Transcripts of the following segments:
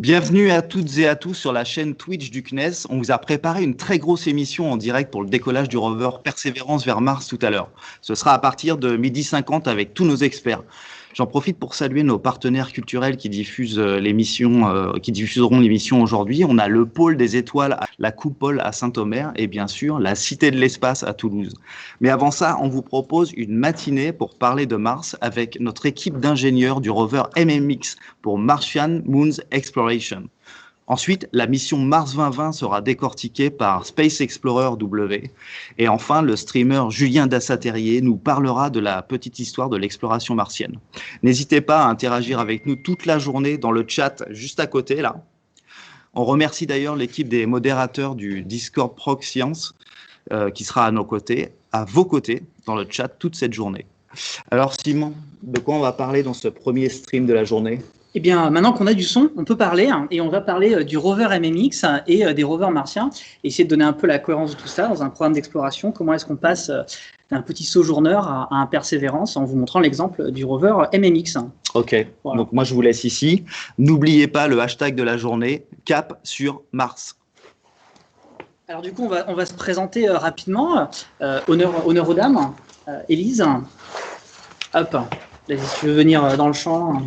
Bienvenue à toutes et à tous sur la chaîne Twitch du CNES. On vous a préparé une très grosse émission en direct pour le décollage du rover Persévérance vers Mars tout à l'heure. Ce sera à partir de 12h50 avec tous nos experts. J'en profite pour saluer nos partenaires culturels qui diffusent qui diffuseront l'émission aujourd'hui. On a le pôle des étoiles, la coupole à Saint-Omer et bien sûr la Cité de l'espace à Toulouse. Mais avant ça, on vous propose une matinée pour parler de Mars avec notre équipe d'ingénieurs du rover MMX pour Martian Moons Exploration. Ensuite, la mission Mars 2020 sera décortiquée par Space Explorer W. Et enfin, le streamer Julien Dassaterrier nous parlera de la petite histoire de l'exploration martienne. N'hésitez pas à interagir avec nous toute la journée dans le chat juste à côté, là. On remercie d'ailleurs l'équipe des modérateurs du Discord Proc Science qui sera à vos côtés, dans le chat toute cette journée. Alors Simon, de quoi on va parler dans ce premier stream de la journée ? Eh bien, maintenant qu'on a du son, on peut parler, et on va parler du rover MMX et des rovers martiens, et essayer de donner un peu la cohérence de tout ça dans un programme d'exploration. Comment est-ce qu'on passe d'un petit sojourneur à un Persévérance en vous montrant l'exemple du rover MMX. Ok, voilà. Donc moi je vous laisse ici. N'oubliez pas le hashtag de la journée, cap sur Mars. Alors du coup, on va se présenter rapidement. Honneur aux dames. Élise, hop, vas-y, si tu veux venir dans le champ.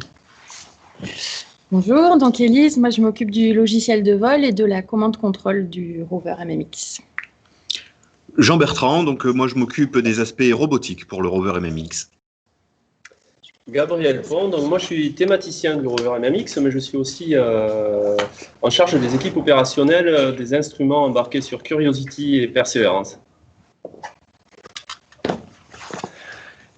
Bonjour, donc Élise, moi je m'occupe du logiciel de vol et de la commande contrôle du rover MMX. Jean-Bertrand, donc moi je m'occupe des aspects robotiques pour le rover MMX. Gabriel Pont, donc moi je suis thématicien du rover MMX, mais je suis aussi en charge des équipes opérationnelles des instruments embarqués sur Curiosity et Perseverance.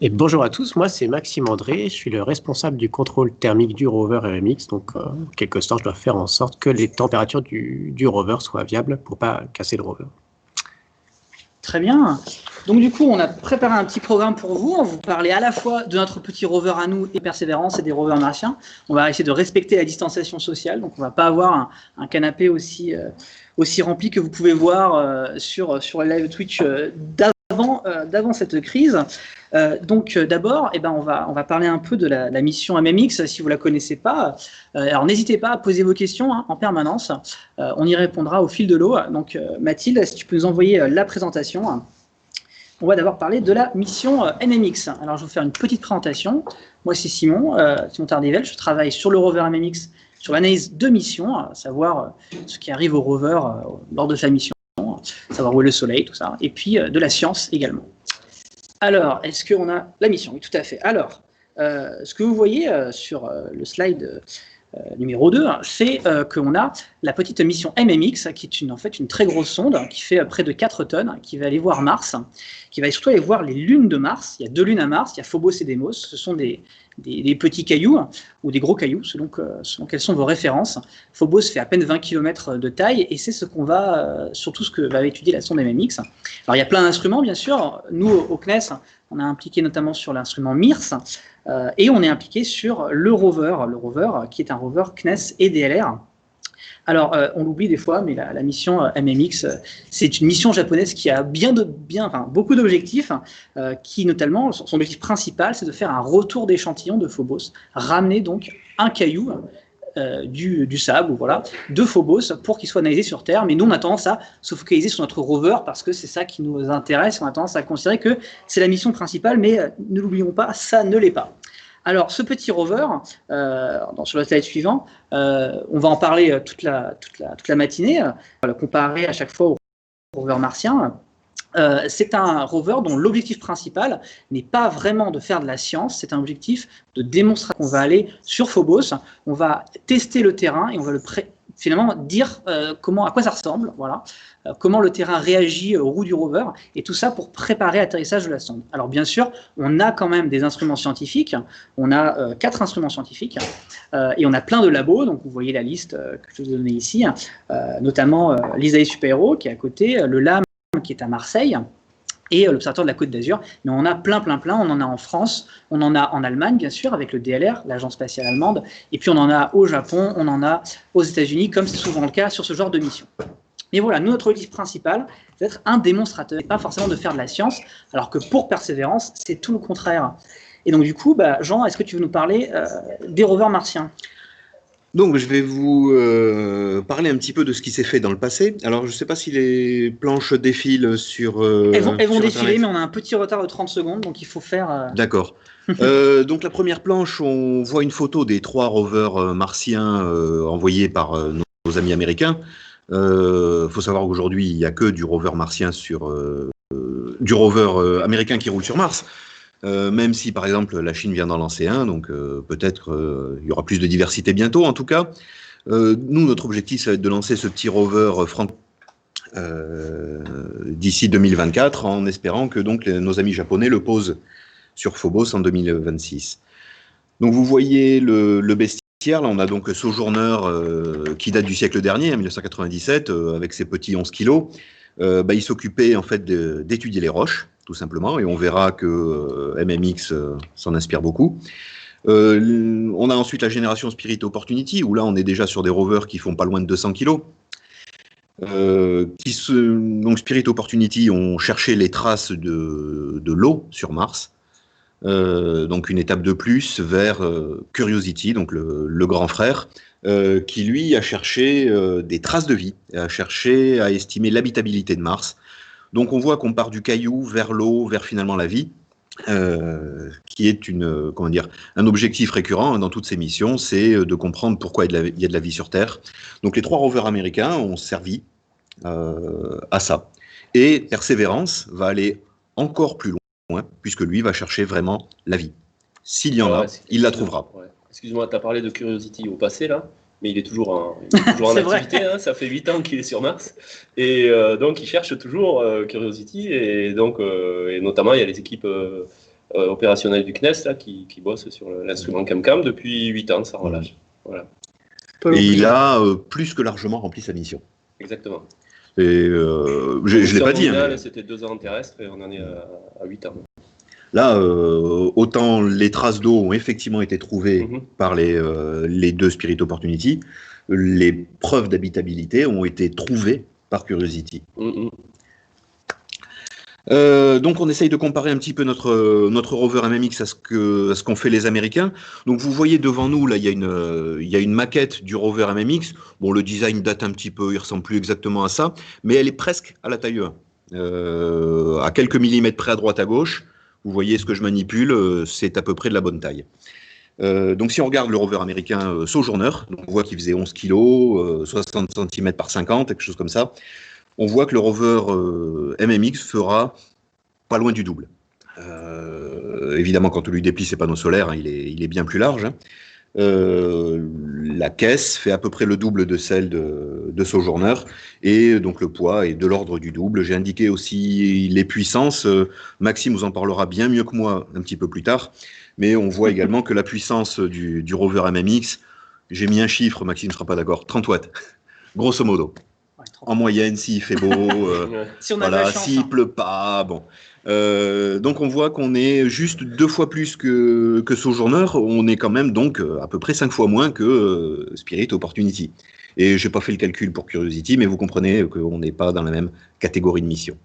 Et bonjour à tous, moi c'est Maxime André, je suis le responsable du contrôle thermique du rover MMX, donc en quelque sorte je dois faire en sorte que les températures du rover soient viables pour ne pas casser le rover. Très bien, donc du coup on a préparé un petit programme pour vous, on va vous parler à la fois de notre petit rover à nous et Persévérance et des rovers martiens. On va essayer de respecter la distanciation sociale, donc on ne va pas avoir un canapé aussi rempli que vous pouvez voir sur le live Twitch d'avant cette crise. Donc d'abord, on va parler un peu de la mission MMX, si vous ne la connaissez pas. Alors n'hésitez pas à poser vos questions en permanence. On y répondra au fil de l'eau. Donc Mathilde, si tu peux nous envoyer la présentation. On va d'abord parler de la mission MMX. Alors je vais vous faire une petite présentation. Moi c'est Simon Tardivelle, je travaille sur le rover MMX, sur l'analyse de mission, à savoir ce qui arrive au rover lors de sa mission, savoir où est le soleil, tout ça, et puis de la science également. Alors, est-ce qu'on a la mission? Oui, tout à fait. Alors, ce que vous voyez sur le slide numéro 2, c'est qu'on a la petite mission MMX, qui est en fait une très grosse sonde, qui fait près de 4 tonnes, qui va aller voir Mars, qui va surtout aller voir les lunes de Mars. Il y a 2 lunes à Mars, il y a Phobos et Deimos. Ce sont des petits cailloux ou des gros cailloux, selon quelles sont vos références. Phobos fait à peine 20 km de taille, et c'est surtout ce que va étudier la sonde MMX. Alors il y a plein d'instruments, bien sûr. Nous, au CNES, on a impliqué notamment sur l'instrument MIRS, et on est impliqué sur le rover qui est un rover CNES et DLR. Alors, on l'oublie des fois, mais la mission MMX, c'est une mission japonaise qui a beaucoup d'objectifs, qui notamment, son objectif principal, c'est de faire un retour d'échantillon de Phobos, ramener donc un caillou du sable, de Phobos pour qu'il soit analysé sur Terre. Mais nous, on a tendance à se focaliser sur notre rover parce que c'est ça qui nous intéresse. On a tendance à considérer que c'est la mission principale, mais ne l'oublions pas, ça ne l'est pas. Alors, ce petit rover, sur le slide suivant, on va en parler toute la matinée, on va le comparer à chaque fois au rover martien. C'est un rover dont l'objectif principal n'est pas vraiment de faire de la science, c'est un objectif de démonstration. On va aller sur Phobos, on va tester le terrain et on va finalement dire à quoi ça ressemble, comment le terrain réagit aux roues du rover, et tout ça pour préparer l'atterrissage de la sonde. Alors bien sûr, on a quand même des instruments scientifiques, on a 4 instruments scientifiques, et on a plein de labos, donc vous voyez la liste que je vous ai donnée ici, notamment l'ISAE Super-Héros qui est à côté, le LAM qui est à Marseille, et l'Observatoire de la Côte d'Azur. Mais on en a plein, on en a en France, on en a en Allemagne, bien sûr, avec le DLR, l'Agence spatiale allemande, et puis on en a au Japon, on en a aux États-Unis, comme c'est souvent le cas sur ce genre de mission. Mais voilà, notre objectif principal, c'est d'être un démonstrateur, et pas forcément de faire de la science, alors que pour Persévérance, c'est tout le contraire. Et donc du coup, Jean, est-ce que tu veux nous parler des rovers martiens ? Donc, je vais vous parler un petit peu de ce qui s'est fait dans le passé. Alors, je ne sais pas si les planches défilent sur. Elles vont sur défiler, Internet. mais on a un petit retard de 30 secondes, donc il faut faire. D'accord. Donc, la première planche, on voit une photo des 3 rovers martiens envoyés par nos amis américains. Il faut savoir qu'aujourd'hui, il n'y a que du rover martien du rover américain qui roule sur Mars. Même si, par exemple, la Chine vient d'en lancer un, donc peut-être il y aura plus de diversité bientôt. En tout cas, nous, notre objectif, ça va être de lancer ce petit rover d'ici 2024, en espérant que donc nos amis japonais le posent sur Phobos en 2026. Donc vous voyez le bestiaire, là on a donc Sojourner qui date du siècle dernier, en 1997, avec ses petits 11 kilos. Il s'occupait en fait d'étudier les roches, tout simplement, et on verra que MMX s'en inspire beaucoup. On a ensuite la génération Spirit Opportunity, où là on est déjà sur des rovers qui font pas loin de 200 kilos. Donc Spirit Opportunity ont cherché les traces de l'eau sur Mars. Donc une étape de plus vers Curiosity, donc le grand frère, qui lui a cherché des traces de vie, a cherché à estimer l'habitabilité de Mars. Donc on voit qu'on part du caillou vers l'eau, vers finalement la vie, qui est un objectif récurrent dans toutes ces missions, c'est de comprendre pourquoi il y a de la vie sur Terre. Donc les 3 rovers américains ont servi à ça. Et Perseverance va aller encore plus loin, puisque lui va chercher vraiment la vie. S'il y en a, il la trouvera. Ouais. Excuse-moi, tu as parlé de Curiosity au passé, là, mais il est toujours en activité, hein, ça fait 8 ans qu'il est sur Mars, et donc il cherche toujours Curiosity, et donc, et notamment il y a les équipes opérationnelles du CNES là, qui bossent sur l'instrument CamCam depuis 8 ans, ça relâche. Voilà. Et il a plus que largement rempli sa mission. Exactement. Et je ne l'ai pas dit. Hein, c'était 2 ans terrestres et on en est à 8 ans. Là, autant les traces d'eau ont effectivement été trouvées par les 2 Spirit Opportunity, les preuves d'habitabilité ont été trouvées par Curiosity. Donc on essaye de comparer un petit peu notre rover MMX à ce qu'ont fait les Américains. Donc vous voyez devant nous, là, il y a une maquette du rover MMX. Bon, le design date un petit peu, il ressemble plus exactement à ça, mais elle est presque à la taille 1. À quelques millimètres près à droite à gauche, vous voyez ce que je manipule, c'est à peu près de la bonne taille. Donc si on regarde le rover américain Sojourner, donc on voit qu'il faisait 11 kg, 60 cm par 50, quelque chose comme ça. On voit que le rover MMX fera pas loin du double. Évidemment, quand on lui déplie ses panneaux solaires, hein, il est bien plus large. Hein. La caisse fait à peu près le double de celle de Sojourner, et donc le poids est de l'ordre du double. J'ai indiqué aussi les puissances. Maxime vous en parlera bien mieux que moi un petit peu plus tard, mais on voit également que la puissance du rover MMX, j'ai mis un chiffre, Maxime ne sera pas d'accord, 30 watts, grosso modo. En moyenne, s'il fait beau, si on a de la chance, s'il pleut pas, bon. Donc on voit qu'on est juste 2 fois plus que Sojourner, on est quand même donc à peu près 5 fois moins que Spirit Opportunity. Et j'ai pas fait le calcul pour Curiosity, mais vous comprenez qu'on n'est pas dans la même catégorie de mission.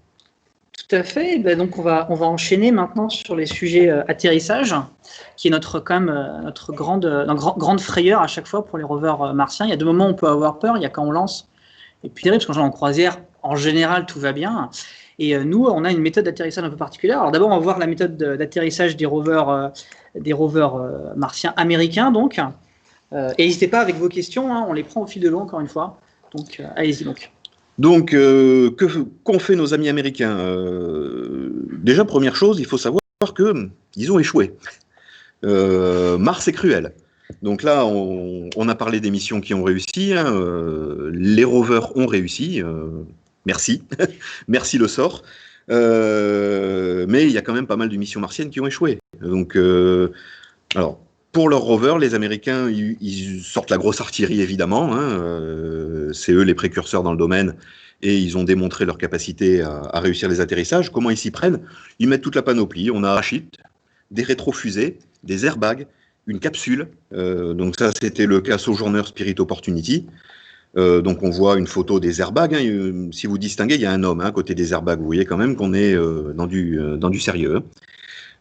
Tout à fait. Ben donc on va enchaîner maintenant sur les sujets atterrissage, qui est notre grande frayeur à chaque fois pour les rovers martiens. Il y a 2 moments où on peut avoir peur. Il y a quand on lance, et puis terrible, parce qu'en en croisière, en général, tout va bien. Et nous, on a une méthode d'atterrissage un peu particulière. Alors d'abord, on va voir la méthode d'atterrissage des rovers martiens américains, donc. Et n'hésitez pas avec vos questions, hein, on les prend au fil de l'eau, encore une fois. Donc, allez-y donc. Donc, qu'ont fait nos amis américains déjà, première chose, il faut savoir qu'ils ont échoué. Mars est cruel. Donc là, on a parlé des missions qui ont réussi. Hein, les rovers ont réussi. Merci. Merci le sort. Mais il y a quand même pas mal de missions martiennes qui ont échoué. Donc, alors, pour leurs rovers, les Américains, ils sortent la grosse artillerie, évidemment. Hein, c'est eux les précurseurs dans le domaine. Et ils ont démontré leur capacité à réussir les atterrissages. Comment ils s'y prennent? Ils mettent toute la panoplie. On a un parachute, des rétrofusées, des airbags, une capsule. Donc ça, c'était le cas Sojourner Spirit Opportunity. Donc on voit une photo des airbags. Hein. Si vous distinguez, il y a un homme à côté des airbags. Vous voyez quand même qu'on est dans du sérieux.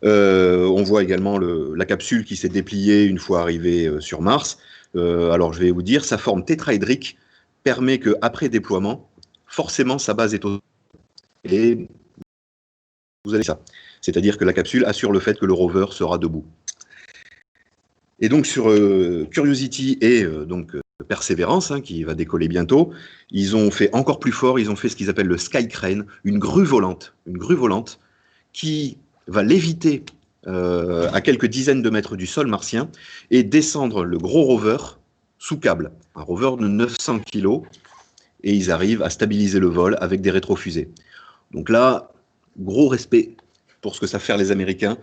On voit également la capsule qui s'est dépliée une fois arrivé sur Mars. Alors je vais vous dire, sa forme tétraédrique permet qu'après déploiement, forcément sa base est au et vous avez ça. C'est-à-dire que la capsule assure le fait que le rover sera debout. Et donc sur Curiosity et Perseverance, qui va décoller bientôt, ils ont fait encore plus fort, ils ont fait ce qu'ils appellent le Sky Crane, une grue volante qui va léviter à quelques dizaines de mètres du sol martien et descendre le gros rover sous câble, un rover de 900 kg, et ils arrivent à stabiliser le vol avec des rétrofusées. Donc là, gros respect pour ce que savent faire les Américains.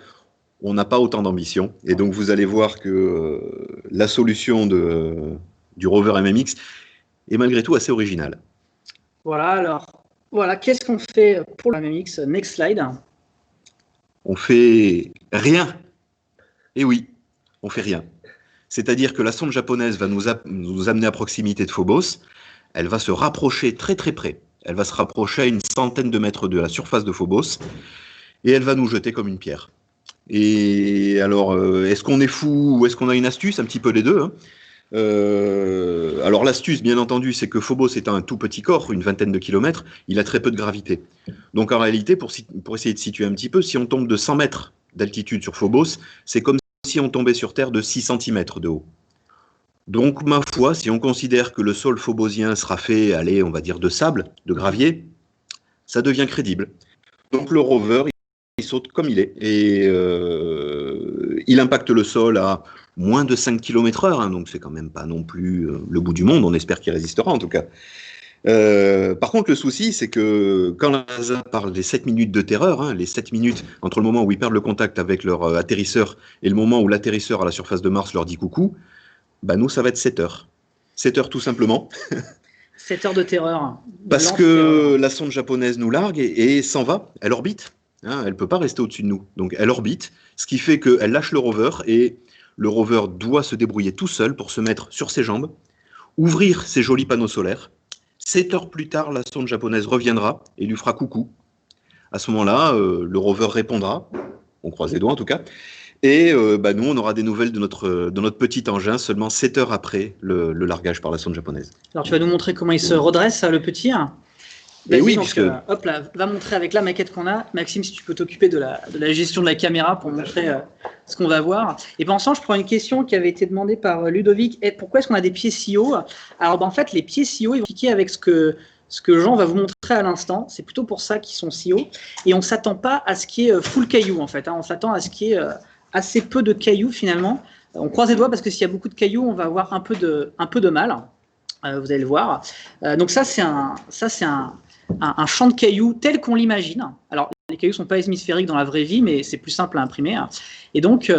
On n'a pas autant d'ambition, et donc vous allez voir que la solution du rover MMX est malgré tout assez originale. Voilà, alors, qu'est-ce qu'on fait pour le MMX? Next slide. On fait rien. Et oui, on fait rien. C'est-à-dire que la sonde japonaise va nous amener à proximité de Phobos, elle va se rapprocher très très près. Elle va se rapprocher à une centaine de mètres de la surface de Phobos, et elle va nous jeter comme une pierre. Et alors, est-ce qu'on est fou ou est-ce qu'on a une astuce? Un petit peu les deux. Alors l'astuce, bien entendu, c'est que Phobos est un tout petit corps, une vingtaine de kilomètres, il a très peu de gravité. Donc en réalité, pour essayer de situer un petit peu, si on tombe de 100 mètres d'altitude sur Phobos, c'est comme si on tombait sur Terre de 6 cm de haut. Donc ma foi, si on considère que le sol phobosien sera fait, allez, on va dire de sable, de gravier, ça devient crédible. Donc le rover, il saute comme il est, et il impacte le sol à moins de 5 km/h, donc c'est quand même pas non plus le bout du monde, on espère qu'il résistera en tout cas. Par contre, le souci, c'est que quand la NASA parle des 7 minutes de terreur, les 7 minutes entre le moment où ils perdent le contact avec leur atterrisseur et le moment où l'atterrisseur à la surface de Mars leur dit coucou, nous, ça va être 7 heures. 7 heures tout simplement. 7 heures de terreur. Parce que la sonde japonaise nous largue et s'en va, elle orbite. Elle ne peut pas rester au-dessus de nous. Donc elle orbite, ce qui fait qu'elle lâche le rover et le rover doit se débrouiller tout seul pour se mettre sur ses jambes, ouvrir ses jolis panneaux solaires. 7 heures plus tard, la sonde japonaise reviendra et lui fera coucou. À ce moment-là, le rover répondra, on croise les doigts en tout cas, et nous, on aura des nouvelles de notre petit engin seulement 7 heures après le largage par la sonde japonaise. Alors tu vas nous montrer comment il se redresse, le petit. Et oui, donc, puisque... hop là, va montrer avec la maquette qu'on a. Maxime, si tu peux t'occuper de la gestion de la caméra pour montrer ce qu'on va voir. Et pendant ce temps, je prends une question qui avait été demandée par Ludovic. Pourquoi est-ce qu'on a des pieds si hauts? Alors en fait, les pieds si hauts, ils vont piquer avec ce que Jean va vous montrer à l'instant. C'est plutôt pour ça qu'ils sont si hauts. Et on ne s'attend pas à ce qui est full caillou en fait. On s'attend à ce qui est assez peu de cailloux finalement. On croise les doigts parce que s'il y a beaucoup de cailloux, on va avoir un peu de mal. Vous allez le voir. Donc ça, c'est un champ de cailloux tel qu'on l'imagine. Alors, les cailloux ne sont pas hémisphériques dans la vraie vie, mais c'est plus simple à imprimer. Et donc,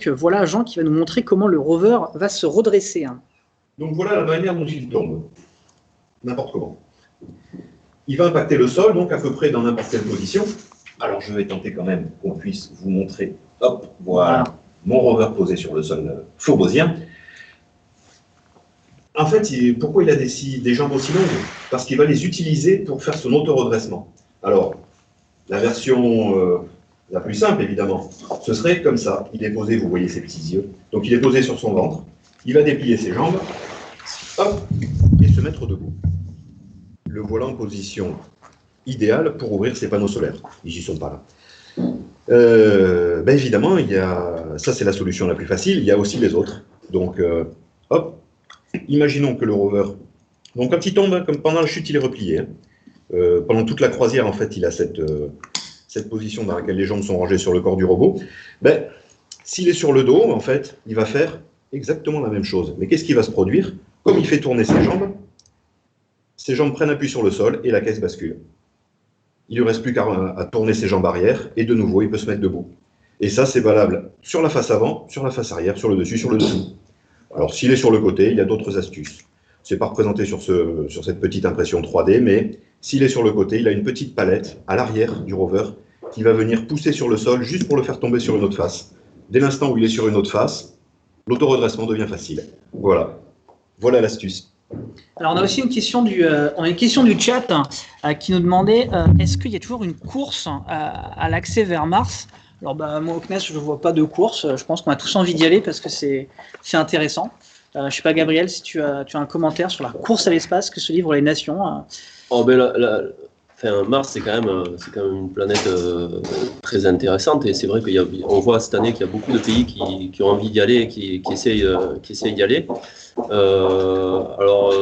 voilà Jean qui va nous montrer comment le rover va se redresser. Donc voilà la manière dont il tombe. N'importe comment. Il va impacter le sol, donc à peu près dans n'importe quelle position. Alors je vais tenter quand même qu'on puisse vous montrer. Hop, voilà. Mon rover posé sur le sol phobosien. En fait, pourquoi il a des jambes aussi longues? Parce qu'il va les utiliser pour faire son auto-redressement. Alors, la version la plus simple, évidemment, ce serait comme ça. Il est posé, vous voyez ses petits yeux. Donc, il est posé sur son ventre. Il va déplier ses jambes, hop, et se mettre debout. Le voilà en position idéale pour ouvrir ses panneaux solaires. Ils n'y sont pas là. Évidemment, ça c'est la solution la plus facile. Il y a aussi les autres. Donc, hop. Imaginons que le rover, donc quand il tombe, comme pendant la chute, il est replié. Pendant toute la croisière, en fait, il a cette position dans laquelle les jambes sont rangées sur le corps du robot. S'il est sur le dos, en fait, il va faire exactement la même chose. Mais qu'est-ce qui va se produire? Comme il fait tourner ses jambes prennent appui sur le sol et la caisse bascule. Il ne lui reste plus qu'à tourner ses jambes arrière et de nouveau, il peut se mettre debout. Et ça, c'est valable sur la face avant, sur la face arrière, sur le dessus, sur le dessous. Alors, s'il est sur le côté, il y a d'autres astuces. Ce n'est pas représenté sur cette petite impression 3D, mais s'il est sur le côté, il a une petite palette à l'arrière du rover qui va venir pousser sur le sol juste pour le faire tomber sur une autre face. Dès l'instant où il est sur une autre face, l'auto-redressement devient facile. Voilà l'astuce. Alors, on a aussi une question du chat qui nous demandait est-ce qu'il y a toujours une course à l'accès vers Mars? Alors, moi, au CNES, je ne vois pas de course. Je pense qu'on a tous envie d'y aller parce que c'est intéressant. Je ne sais pas, Gabriel, si tu as un commentaire sur la course à l'espace que se livrent les nations. Oh, ben Mars, c'est quand même une planète très intéressante, et c'est vrai qu'on voit cette année qu'il y a beaucoup de pays qui ont envie d'y aller, qui essayent d'y aller. Alors,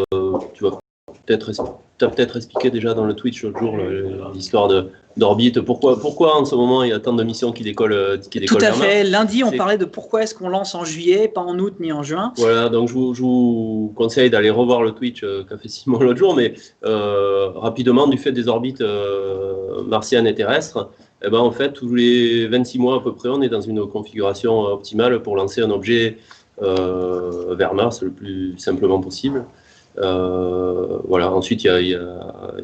tu vas peut-être expliqué déjà dans le Twitch l'autre jour l'histoire d'orbite. Pourquoi en ce moment il y a tant de missions qui décollent Tout à vers fait. Mars. Lundi, on parlait de pourquoi est-ce qu'on lance en juillet, pas en août ni en juin. Voilà, donc je vous conseille d'aller revoir le Twitch qu'a fait Simon l'autre jour, mais rapidement, du fait des orbites martiennes et terrestres, eh ben, en fait, tous les 26 mois à peu près, on est dans une configuration optimale pour lancer un objet vers Mars le plus simplement possible. Voilà. Ensuite, il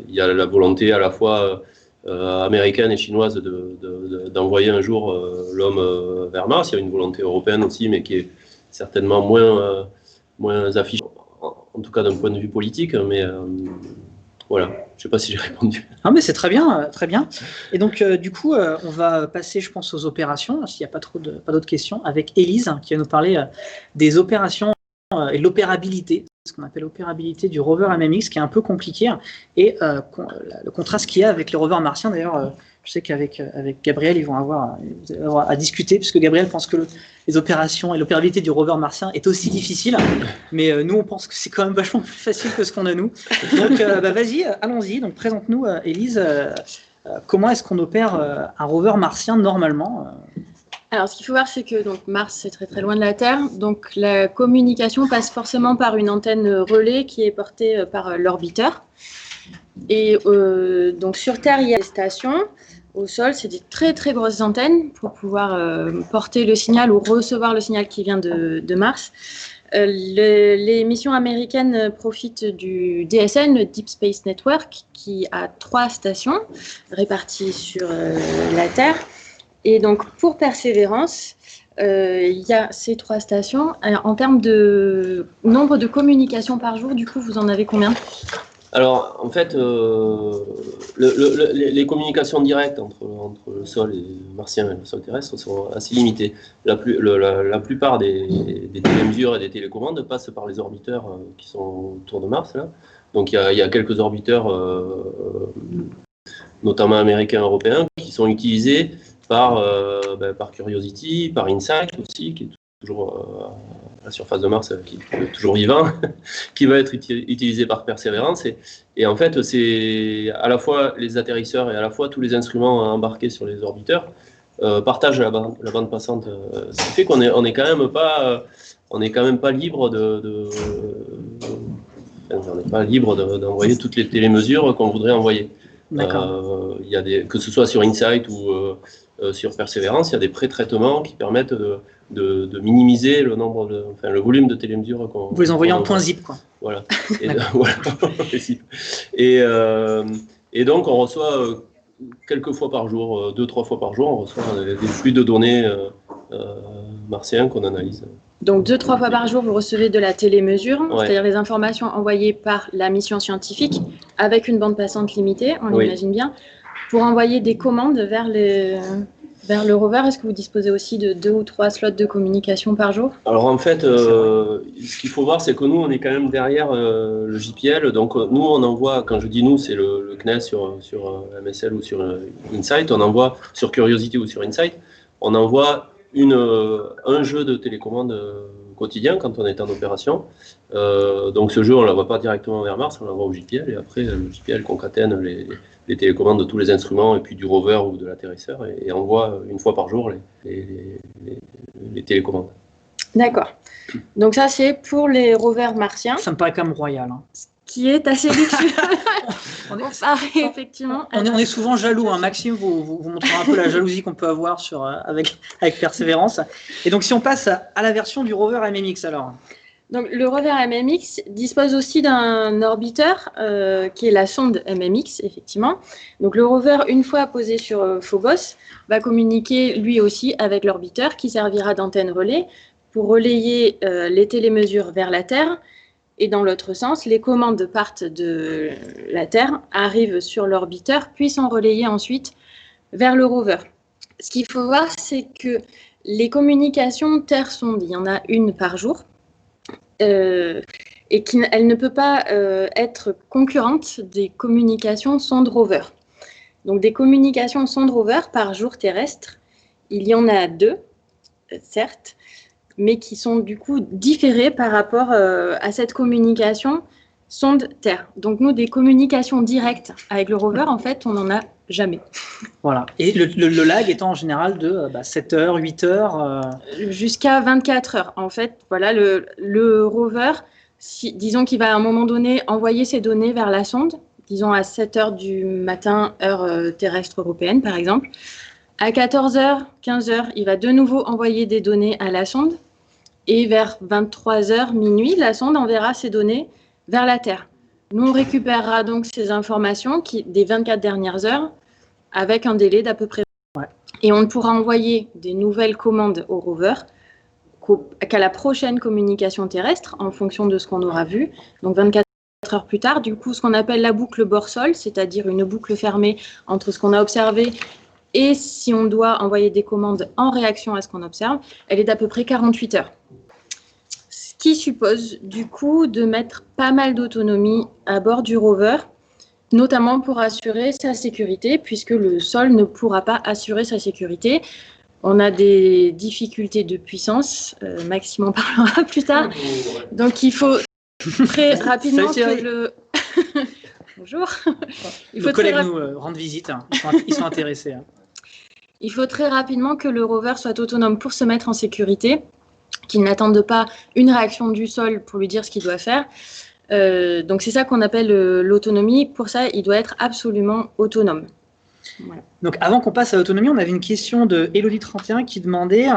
y a la volonté à la fois américaine et chinoise d'envoyer un jour l'homme vers Mars. Il y a une volonté européenne aussi, mais qui est certainement moins affichée, en tout cas d'un point de vue politique. Mais voilà, je ne sais pas si j'ai répondu. Ah, mais c'est très bien, très bien. Et donc, du coup, on va passer, je pense, aux opérations, s'il n'y a pas d'autres questions, avec Élise, qui va nous parler des opérations et de l'opérabilité, ce qu'on appelle l'opérabilité du rover MMX, qui est un peu compliqué, et le contraste qu'il y a avec les rovers martiens. D'ailleurs, je sais qu'avec Gabriel, ils vont avoir à discuter, puisque Gabriel pense que les opérations et l'opérabilité du rover martien est aussi difficile, mais nous, on pense que c'est quand même vachement plus facile que ce qu'on a nous. Donc, vas-y, allons-y. Donc, présente-nous, Élise, comment est-ce qu'on opère un rover martien normalement Alors, ce qu'il faut voir, c'est que donc, Mars, c'est très très loin de la Terre. Donc, la communication passe forcément par une antenne relais qui est portée par l'orbiteur. Et donc, sur Terre, il y a des stations. Au sol, c'est des très très grosses antennes pour pouvoir porter le signal ou recevoir le signal qui vient de Mars. Les missions américaines profitent du DSN, le Deep Space Network, qui a 3 stations réparties sur la Terre. Et donc, pour Persévérance, il y a ces 3 stations. En termes de nombre de communications par jour, du coup, vous en avez combien ? Alors, en fait, les communications directes entre le sol martien et le sol terrestre sont assez limitées. La plupart des télémesures et des télécommandes passent par les orbiteurs qui sont autour de Mars, là. Donc, il y a quelques orbiteurs, notamment américains et européens, qui sont utilisés par Curiosity, par InSight aussi, qui est toujours à la surface de Mars, qui est toujours vivant, qui va être utilisé par Persévérance. Et en fait, c'est à la fois les atterrisseurs et à la fois tous les instruments embarqués sur les orbiteurs partagent la bande passante. Ce qui fait qu'on est quand même pas libre d'envoyer toutes les télémesures qu'on voudrait envoyer. Il y a que ce soit sur InSight ou sur Persévérance, il y a des pré-traitements qui permettent de minimiser le volume de télémesures qu'on. Vous les envoyez en point zip, quoi. Voilà. Et donc, on reçoit quelques fois par jour, 2-3 fois par jour, on reçoit des flux de données martiens qu'on analyse. Donc, 2-3 fois par jour, vous recevez de la télémesure, c'est-à-dire les informations envoyées par la mission scientifique avec une bande passante limitée, on imagine bien. Pour envoyer des commandes vers le rover, est-ce que vous disposez aussi de 2 ou 3 slots de communication par jour ? Alors en fait, ce qu'il faut voir, c'est que nous, on est quand même derrière le JPL. Donc nous, on envoie, quand je dis nous, c'est le CNES sur MSL ou sur InSight. On envoie sur Curiosity ou sur InSight. On envoie un jeu de télécommande quotidien quand on est en opération. Donc ce jeu, on ne l'envoie pas directement vers Mars, on l'envoie au JPL. Et après, le JPL concatène les télécommandes de tous les instruments et puis du rover ou de l'atterrisseur et envoie une fois par jour les télécommandes. D'accord. Donc ça, c'est pour les rovers martiens. Ça me paraît quand même royal. Hein. Qui est assez luxueux. Effectivement. On est souvent jaloux. Hein. Maxime vous montrera un peu la jalousie qu'on peut avoir avec Persévérance. Et donc, si on passe à la version du rover MMX, alors. Donc, le rover MMX dispose aussi d'un orbiteur qui est la sonde MMX, effectivement. Donc, le rover, une fois posé sur Phobos, va communiquer lui aussi avec l'orbiteur qui servira d'antenne relais pour relayer les télémesures vers la Terre. Et dans l'autre sens, les commandes partent de la Terre, arrivent sur l'orbiteur, puis sont relayées ensuite vers le rover. Ce qu'il faut voir, c'est que les communications Terre-sonde, il y en a une par jour. et elle ne peut pas être concurrente des communications sonde-rover. Donc des communications sonde-rover par jour terrestre, il y en a 2, certes, mais qui sont du coup différées par rapport à cette communication sonde-terre. Donc nous, des communications directes avec le rover, en fait, on n'en a jamais. Voilà. Et le lag étant en général de 7 heures, 8 heures Jusqu'à 24 heures. En fait, voilà, le rover, disons qu'il va à un moment donné envoyer ses données vers la sonde, disons à 7 heures du matin, heure terrestre européenne, par exemple. À 14 heures, 15 heures, il va de nouveau envoyer des données à la sonde. Et vers 23 heures, minuit, la sonde enverra ses données vers la Terre. Nous, on récupérera donc ces informations des 24 dernières heures avec un délai d'à peu près. Ouais. Et on ne pourra envoyer des nouvelles commandes au rover qu'à la prochaine communication terrestre en fonction de ce qu'on aura vu. Donc 24 heures plus tard, du coup, ce qu'on appelle la boucle bord-sol, c'est-à-dire une boucle fermée entre ce qu'on a observé et si on doit envoyer des commandes en réaction à ce qu'on observe, elle est d'à peu près 48 heures. Ce qui suppose du coup de mettre pas mal d'autonomie à bord du rover, notamment pour assurer sa sécurité, puisque le sol ne pourra pas assurer sa sécurité. On a des difficultés de puissance, Maxime en parlera plus tard, donc il faut très rapidement que le... Bonjour. Nos collègues nous rendent visite, hein. Ils sont intéressés. Hein. Il faut très rapidement que le rover soit autonome pour se mettre en sécurité, qu'il n'attende pas une réaction du sol pour lui dire ce qu'il doit faire. Donc c'est ça qu'on appelle l'autonomie. Pour ça, il doit être absolument autonome. Voilà. Donc avant qu'on passe à l'autonomie, on avait une question de Elodie31 qui demandait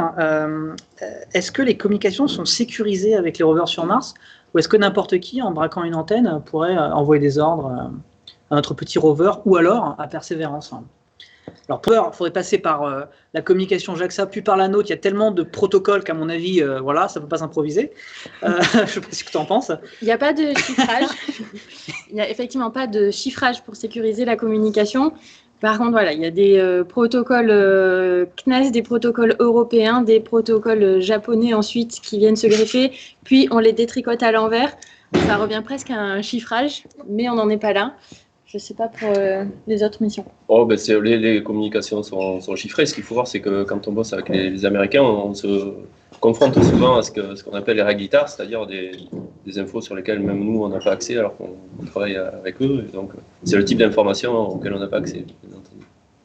est-ce que les communications sont sécurisées avec les rovers sur Mars, ou est-ce que n'importe qui, en braquant une antenne, pourrait envoyer des ordres à notre petit rover, ou alors à Persévérance? Alors, il faudrait passer par la communication JAXA, puis par la nôtre. Il y a tellement de protocoles qu'à mon avis, voilà, ça ne peut pas s'improviser. Je ne sais pas ce que tu en penses. Il n'y a pas de chiffrage. Il n'y a effectivement pas de chiffrage pour sécuriser la communication. Par contre, voilà, il y a des protocoles CNES, des protocoles européens, des protocoles japonais ensuite qui viennent se greffer, puis on les détricote à l'envers. Ça revient presque à un chiffrage, mais on n'en est pas là. Je ne sais pas pour les autres missions. Oh, ben les communications sont chiffrées. Ce qu'il faut voir, c'est que quand on bosse avec les Américains, on se confronte souvent à ce qu'on appelle les règles guitares, c'est-à-dire des infos sur lesquelles même nous, on n'a pas accès alors qu'on travaille avec eux. Et donc, c'est le type d'information auquel on n'a pas accès.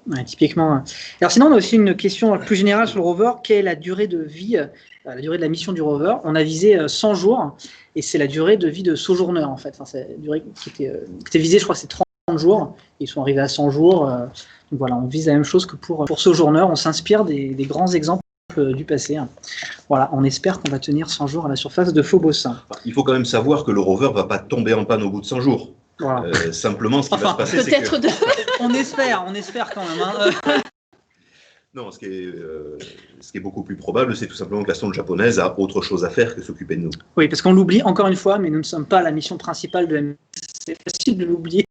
Ouais, typiquement. Alors sinon, on a aussi une question plus générale sur le rover. Quelle est la durée de vie, la durée de la mission du rover? On a visé 100 jours, et c'est la durée de vie de sojourneur, en fait. Enfin, c'est la durée qui était visée, je crois que c'est 30 jours. Ils sont arrivés à 100 jours. Donc voilà, on vise la même chose que pour sojourneur. On s'inspire des grands exemples du passé. Voilà, on espère qu'on va tenir 100 jours à la surface de Phobos. Il faut quand même savoir que le rover ne va pas tomber en panne au bout de 100 jours. Voilà. Simplement, ce qui va se passer, c'est que... on espère quand même. Hein. Non, ce qui est beaucoup plus probable, c'est tout simplement que la sonde japonaise a autre chose à faire que s'occuper de nous. Oui, parce qu'on l'oublie encore une fois, mais nous ne sommes pas la mission principale de la mission. C'est facile de l'oublier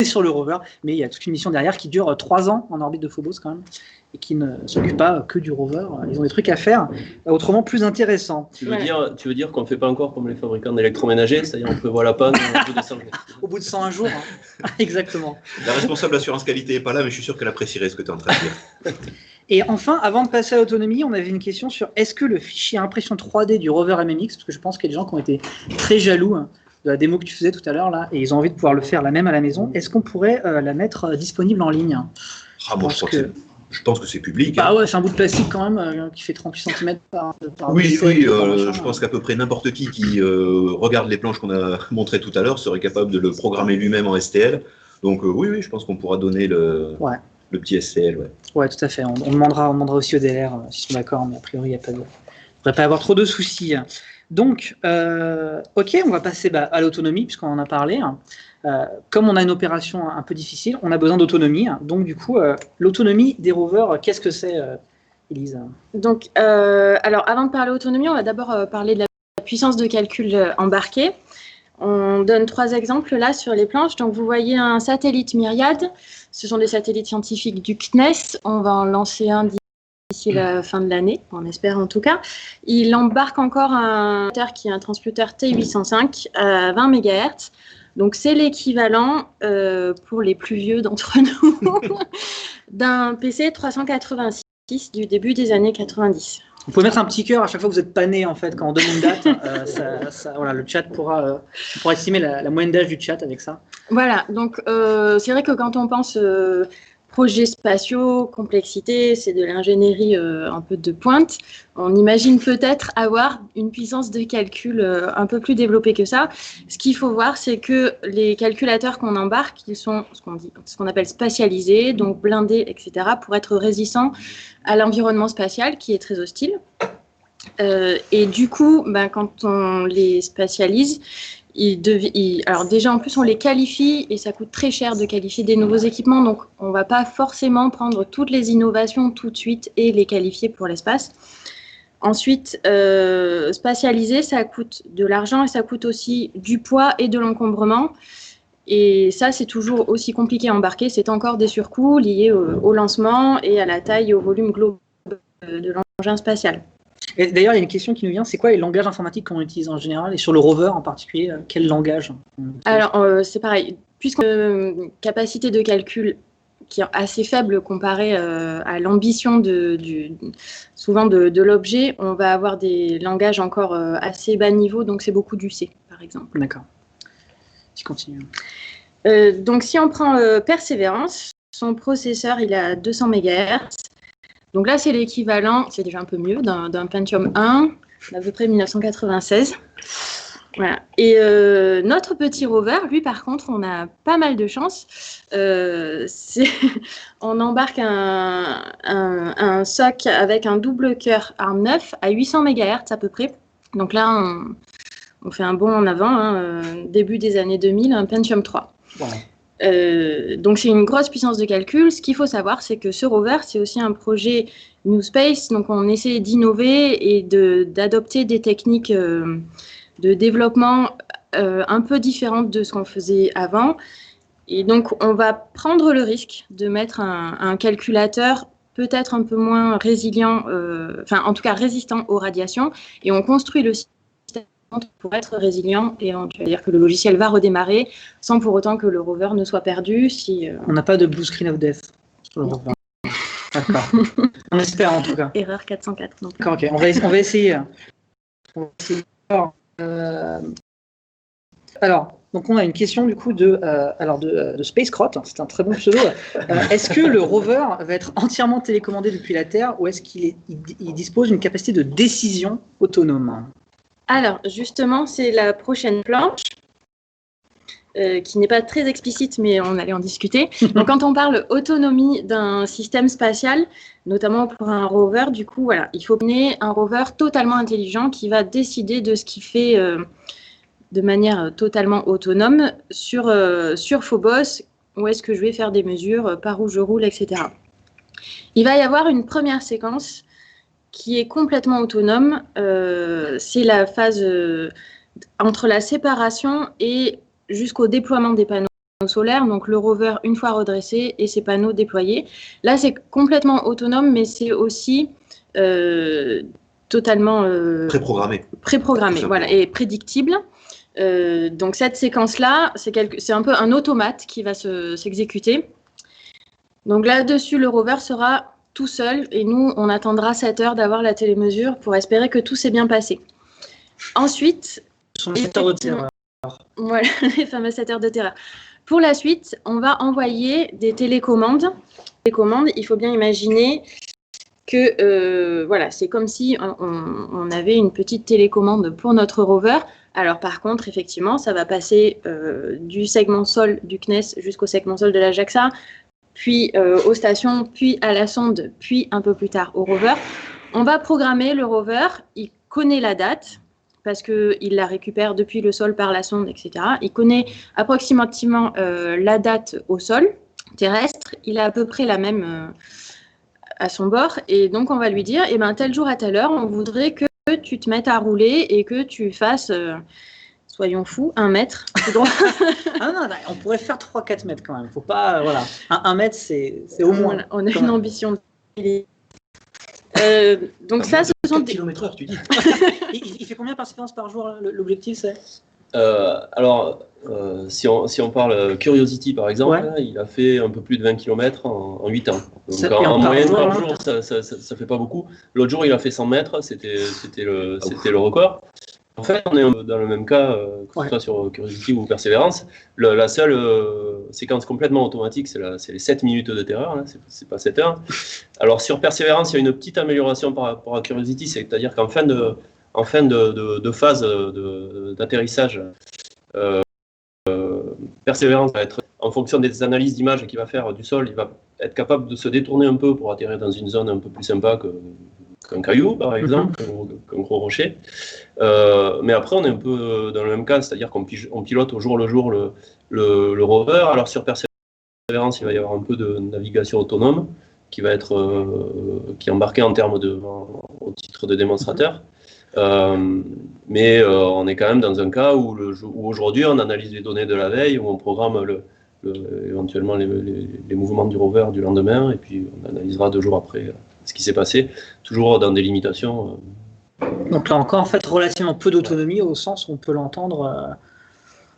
sur le rover, mais il y a toute une mission derrière qui dure 3 ans en orbite de Phobos quand même, et qui ne s'occupe pas que du rover. Ils ont des trucs à faire autrement plus intéressants. Tu veux dire qu'on ne fait pas encore comme les fabricants d'électroménagers, c'est-à-dire on prévoit la panne au bout de 100 jours. Au bout de 101 jours, hein. Exactement. La responsable assurance qualité n'est pas là, mais je suis sûr qu'elle apprécierait ce que tu es en train de dire. Et enfin, avant de passer à l'autonomie, on avait une question sur est-ce que le fichier impression 3D du rover MMX, parce que je pense qu'il y a des gens qui ont été très jaloux de la démo que tu faisais tout à l'heure, là, et ils ont envie de pouvoir le faire la même à la maison, est-ce qu'on pourrait la mettre disponible en ligne? Je pense que c'est public. Bah ouais, c'est un bout de plastique quand même qui fait 38 cm par Oui, je pense qu'à peu près n'importe qui regarde les planches qu'on a montrées tout à l'heure serait capable de le programmer lui-même en STL. Donc oui, je pense qu'on pourra donner le petit STL. Ouais, tout à fait. On demandera aussi au DLR s'ils sont d'accord, mais a priori, il ne devrait pas y avoir trop de soucis. Donc, ok, on va passer à l'autonomie, puisqu'on en a parlé. Comme on a une opération un peu difficile, on a besoin d'autonomie. Donc, du coup, l'autonomie des rovers, qu'est-ce que c'est, Élise? Donc, alors, avant de parler d'autonomie, on va d'abord parler de la puissance de calcul embarquée. On donne 3 exemples là sur les planches. Donc, vous voyez un satellite Myriad. Ce sont des satellites scientifiques du CNES. On va en lancer un d'ici la fin de l'année, on espère en tout cas. Il embarque encore un qui est un transputer T805 à 20 MHz. Donc c'est l'équivalent, pour les plus vieux d'entre nous, d'un PC 386 du début des années 90. Vous pouvez mettre un petit cœur à chaque fois que vous êtes pas né, en fait, quand on donne une date. Voilà, le chat pourra estimer la moyenne d'âge du chat avec ça. Voilà, donc c'est vrai que quand on pense projets spatiaux, complexité, c'est de l'ingénierie un peu de pointe. On imagine peut-être avoir une puissance de calcul un peu plus développée que ça. Ce qu'il faut voir, c'est que les calculateurs qu'on embarque, ils sont ce qu'on appelle spatialisés, donc blindés, etc., pour être résistants à l'environnement spatial qui est très hostile. Et du coup, quand on les spatialise, alors déjà, en plus, on les qualifie et ça coûte très cher de qualifier des nouveaux équipements. Donc, on ne va pas forcément prendre toutes les innovations tout de suite et les qualifier pour l'espace. Ensuite, spatialiser, ça coûte de l'argent et ça coûte aussi du poids et de l'encombrement. Et ça, c'est toujours aussi compliqué à embarquer. C'est encore des surcoûts liés au lancement et à la taille et au volume global de l'engin spatial. Et d'ailleurs, il y a une question qui nous vient, c'est quoi les langages informatiques qu'on utilise en général et sur le rover en particulier, quel langage? Alors, c'est pareil, puisqu'on a une capacité de calcul qui est assez faible comparée à l'ambition souvent de l'objet, on va avoir des langages encore assez bas niveau, donc c'est beaucoup du C, par exemple. D'accord. Je continue. Donc, si on prend Persévérance, son processeur, il est à 200 MHz. Donc là, c'est l'équivalent, c'est déjà un peu mieux, d'un Pentium 1, à peu près 1996. Voilà. Et notre petit rover, lui, par contre, on a pas mal de chance. On embarque un SoC avec un double cœur ARM9 à 800 MHz à peu près. Donc là, on fait un bond en avant, début des années 2000, un Pentium 3. Wow. Donc c'est une grosse puissance de calcul. Ce qu'il faut savoir, c'est que ce rover, c'est aussi un projet New Space. Donc on essaie d'innover et d'adopter des techniques de développement un peu différentes de ce qu'on faisait avant. Et donc on va prendre le risque de mettre un calculateur peut-être un peu moins résilient, en tout cas résistant aux radiations. Et on construit le système pour être résilient, et c'est-à-dire que le logiciel va redémarrer sans pour autant que le rover ne soit perdu. On n'a pas de blue screen of death sur le rover. D'accord. On espère en tout cas. Erreur 404. D'accord, ok. On va essayer. Alors, donc on a une question du coup de Space Crot. C'est un très bon pseudo. Est-ce que le rover va être entièrement télécommandé depuis la Terre ou est-ce qu'il dispose d'une capacité de décision autonome? Alors, justement, c'est la prochaine planche, qui n'est pas très explicite, mais on allait en discuter. Donc, quand on parle autonomie d'un système spatial, notamment pour un rover, du coup, voilà, il faut mener un rover totalement intelligent qui va décider de ce qu'il fait de manière totalement autonome sur Phobos, où est-ce que je vais faire des mesures, par où je roule, etc. Il va y avoir une première séquence qui est complètement autonome. C'est la phase entre la séparation et jusqu'au déploiement des panneaux solaires. Donc le rover, une fois redressé, et ses panneaux déployés. Là, c'est complètement autonome, mais c'est aussi totalement préprogrammé, voilà, et prédictible. Donc cette séquence-là, c'est un peu un automate qui va s'exécuter. Donc là-dessus, le rover sera tout seul et nous, on attendra 7 heures d'avoir la télémesure pour espérer que tout s'est bien passé. Ensuite, son 7 heures de terreur. Voilà, les fameuses 7 heures de terreur. Pour la suite, on va envoyer des télécommandes. Il faut bien imaginer que voilà, c'est comme si on avait une petite télécommande pour notre rover. Alors par contre, effectivement, ça va passer du segment sol du CNES jusqu'au segment sol de la JAXA, puis aux stations, puis à la sonde, puis un peu plus tard au rover. On va programmer le rover, il connaît la date, parce qu'il la récupère depuis le sol par la sonde, etc. Il connaît approximativement la date au sol terrestre, il a à peu près la même à son bord, et donc on va lui dire, tel jour à telle heure, on voudrait que tu te mettes à rouler et que tu fasses... soyons fous, 1 mètre. Non, on pourrait faire 3-4 mètres quand même. Faut pas, voilà. 1 mètre, c'est au moins. On a une ambition. Donc ça, ce sont des km/h, tu dis. il fait combien par séquence par jour, l'objectif, c'est si on parle Curiosity par exemple, Ouais. là, il a fait un peu plus de 20 km en 8 ans. Donc Ça- et en en par moyenne jour, par hein. jour, ça fait pas beaucoup. L'autre jour, il a fait 100 mètres, c'était le record. En fait, on est dans le même cas, que ce Ouais. soit sur Curiosity ou Persévérance. La seule séquence complètement automatique, c'est les 7 minutes de terreur, là, c'est pas 7 heures. Alors sur Persévérance, il y a une petite amélioration par rapport à Curiosity, c'est-à-dire qu'en fin de phase d'atterrissage, Persévérance va être, en fonction des analyses d'images qu'il va faire du sol, il va être capable de se détourner un peu pour atterrir dans une zone un peu plus sympa qu'un caillou, par exemple, qu'un gros rocher. Mais après, on est un peu dans le même cas, c'est-à-dire qu'on pilote au jour le jour le rover. Alors sur Persévérance, il va y avoir un peu de navigation autonome qui va être qui est embarqué en termes au titre de démonstrateur. Mais on est quand même dans un cas où aujourd'hui on analyse les données de la veille, où on programme éventuellement les mouvements du rover du lendemain, et puis on analysera 2 jours après ce qui s'est passé, toujours dans des limitations. Donc là encore, en fait, relativement peu d'autonomie au sens où on peut l'entendre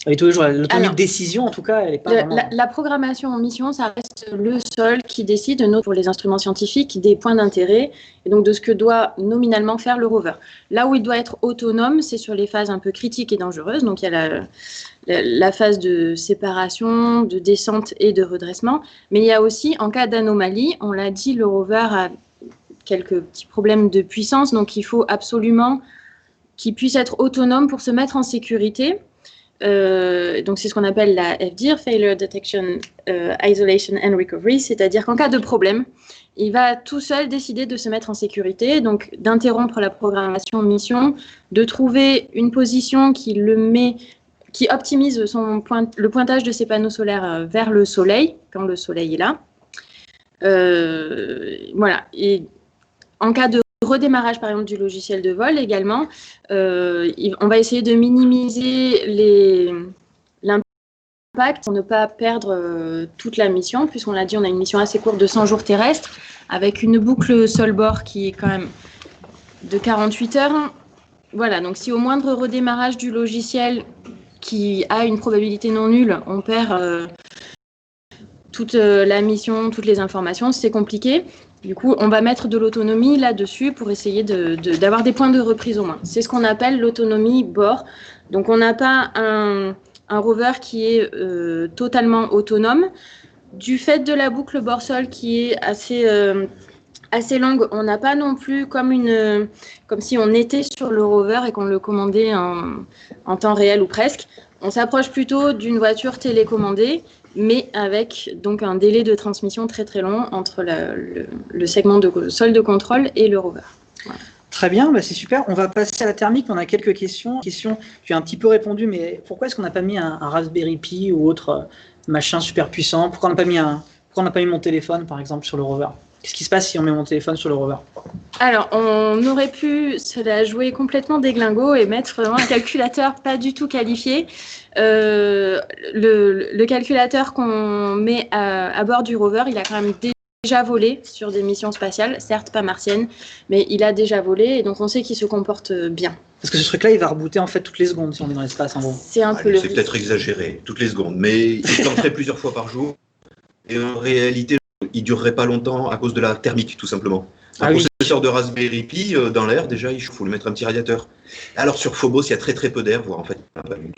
avec tous les jours. L'autonomie de décision, en tout cas, elle n'est pas vraiment... La programmation en mission, ça reste le sol qui décide, nous, pour les instruments scientifiques, des points d'intérêt et donc de ce que doit nominalement faire le rover. Là où il doit être autonome, c'est sur les phases un peu critiques et dangereuses. Donc il y a la phase de séparation, de descente et de redressement. Mais il y a aussi, en cas d'anomalie, on l'a dit, le rover a quelques petits problèmes de puissance. Donc il faut absolument qu'il puisse être autonome pour se mettre en sécurité. Donc c'est ce qu'on appelle la FDIR, Failure Detection, Isolation and Recovery, c'est-à-dire qu'en cas de problème, il va tout seul décider de se mettre en sécurité, donc d'interrompre la programmation mission, de trouver une position qui optimise le pointage de ses panneaux solaires vers le soleil, quand le soleil est là. Voilà. Et en cas de redémarrage, par exemple, du logiciel de vol également, on va essayer de minimiser l'impact pour ne pas perdre toute la mission, puisqu'on l'a dit, on a une mission assez courte de 100 jours terrestres, avec une boucle sol-bord qui est quand même de 48 heures. Voilà, donc si au moindre redémarrage du logiciel qui a une probabilité non nulle, on perd toute la mission, toutes les informations, c'est compliqué. Du coup, on va mettre de l'autonomie là-dessus pour essayer d'avoir des points de reprise au moins. C'est ce qu'on appelle l'autonomie bord. Donc, on n'a pas un rover qui est totalement autonome. Du fait de la boucle bord-sol qui est assez longue, on n'a pas non plus comme si on était sur le rover et qu'on le commandait en temps réel ou presque. On s'approche plutôt d'une voiture télécommandée, mais avec donc un délai de transmission très très long entre le segment de sol de contrôle et le rover. Voilà. Très bien, c'est super. On va passer à la thermique. On a quelques questions. Tu as un petit peu répondu, mais pourquoi est-ce qu'on n'a pas mis un Raspberry Pi ou autre machin super puissant? Pourquoi on n'a pas mis mon téléphone, par exemple, sur le rover? Qu'est-ce qui se passe si on met mon téléphone sur le rover? Alors, on aurait pu se la jouer complètement déglingo et mettre vraiment un calculateur pas du tout qualifié. Le calculateur qu'on met à bord du rover, il a quand même déjà volé sur des missions spatiales, certes pas martiennes, mais il a déjà volé et donc on sait qu'il se comporte bien. Parce que ce truc-là, il va rebooter en fait toutes les secondes si on est dans l'espace, en gros. C'est un peu le C'est peut-être exagéré, toutes les secondes, mais il planterait plusieurs fois par jour. Et en réalité, il durerait pas longtemps à cause de la thermique, tout simplement. Un processeur de Raspberry Pi, dans l'air, déjà, il faut lui mettre un petit radiateur. Alors sur Phobos, il y a très très peu d'air, voire en fait pas du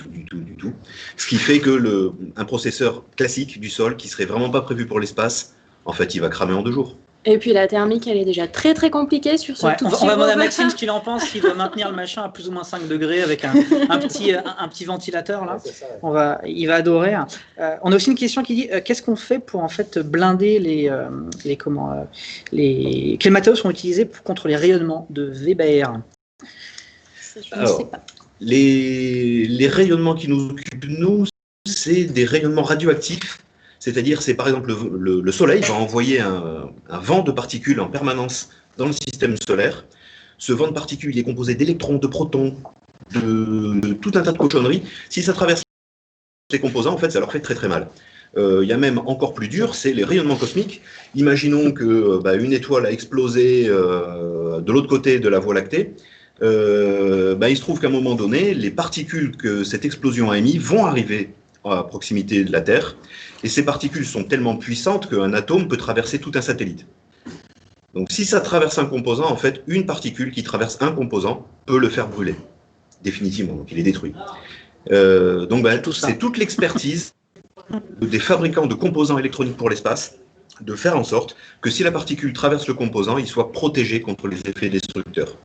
tout. Ce qui fait que un processeur classique du sol, qui serait vraiment pas prévu pour l'espace, en fait, il va cramer en 2 jours. Et puis la thermique, elle est déjà très très compliquée sur ce tout petit On va demander à rover. Maxime ce qu'il en pense, s'il doit maintenir le machin à plus ou moins 5 degrés avec un petit ventilateur là. Il va adorer. On a aussi une question qui dit qu'est-ce qu'on fait pour en fait blinder quels matériaux sont utilisés contre les rayonnements de Weber? Je ne sais pas. Les rayonnements qui nous occupent, nous, c'est des rayonnements radioactifs. C'est-à-dire, c'est par exemple le Soleil va envoyer un vent de particules en permanence dans le système solaire. Ce vent de particules il est composé d'électrons, de protons, de tout un tas de cochonneries. Si ça traverse ces composants, en fait, ça leur fait très très mal. Il y a même encore plus dur, c'est les rayonnements cosmiques. Imaginons que une étoile a explosé de l'autre côté de la Voie lactée. Il se trouve qu'à un moment donné, les particules que cette explosion a émises vont arriver à proximité de la Terre. Et ces particules sont tellement puissantes qu'un atome peut traverser tout un satellite. Donc si ça traverse un composant, en fait, une particule qui traverse un composant peut le faire brûler, définitivement, donc il est détruit. C'est toute l'expertise des fabricants de composants électroniques pour l'espace, de faire en sorte que si la particule traverse le composant, il soit protégé contre les effets destructeurs.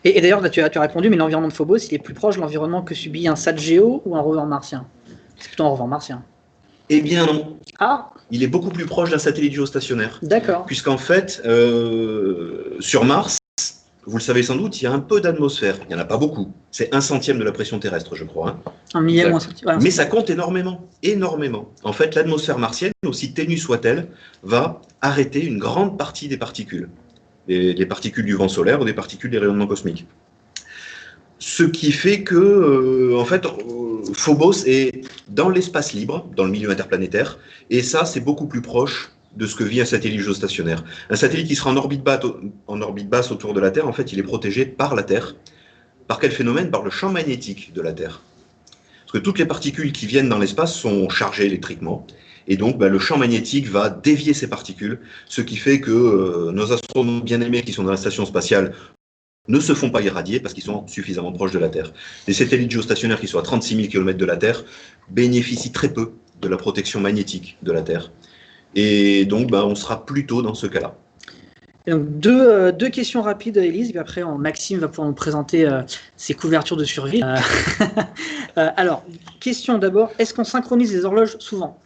Et d'ailleurs, tu as répondu, mais l'environnement de Phobos, il est plus proche de l'environnement que subit un SAT-GEO ou un rover martien? C'est plutôt un rover martien. Eh bien non. Ah. Il est beaucoup plus proche d'un satellite géostationnaire. D'accord. Puisqu'en fait, sur Mars, vous le savez sans doute, il y a un peu d'atmosphère. Il n'y en a pas beaucoup. C'est 1/100 de la pression terrestre, je crois. Hein. 1 millième ou 1/100. Ouais, mais ça compte énormément. Énormément. En fait, l'atmosphère martienne, aussi ténue soit-elle, va arrêter une grande partie des particules. Les particules du vent solaire ou des particules des rayonnements cosmiques. Ce qui fait que, Phobos est dans l'espace libre, dans le milieu interplanétaire, et ça, c'est beaucoup plus proche de ce que vit un satellite géostationnaire. Un satellite qui sera en orbite basse autour de la Terre, en fait, il est protégé par la Terre. Par quel phénomène? Par le champ magnétique de la Terre. Parce que toutes les particules qui viennent dans l'espace sont chargées électriquement, et donc le champ magnétique va dévier ces particules, ce qui fait que nos astronautes bien-aimés qui sont dans la station spatiale ne se font pas irradier parce qu'ils sont suffisamment proches de la Terre. Les satellites géostationnaires qui sont à 36 000 km de la Terre bénéficient très peu de la protection magnétique de la Terre. Et donc, on sera plutôt dans ce cas-là. Et donc, deux questions rapides, Élise, et puis après, Maxime va pouvoir nous présenter ses couvertures de survie. Alors, question d'abord, est-ce qu'on synchronise les horloges souvent?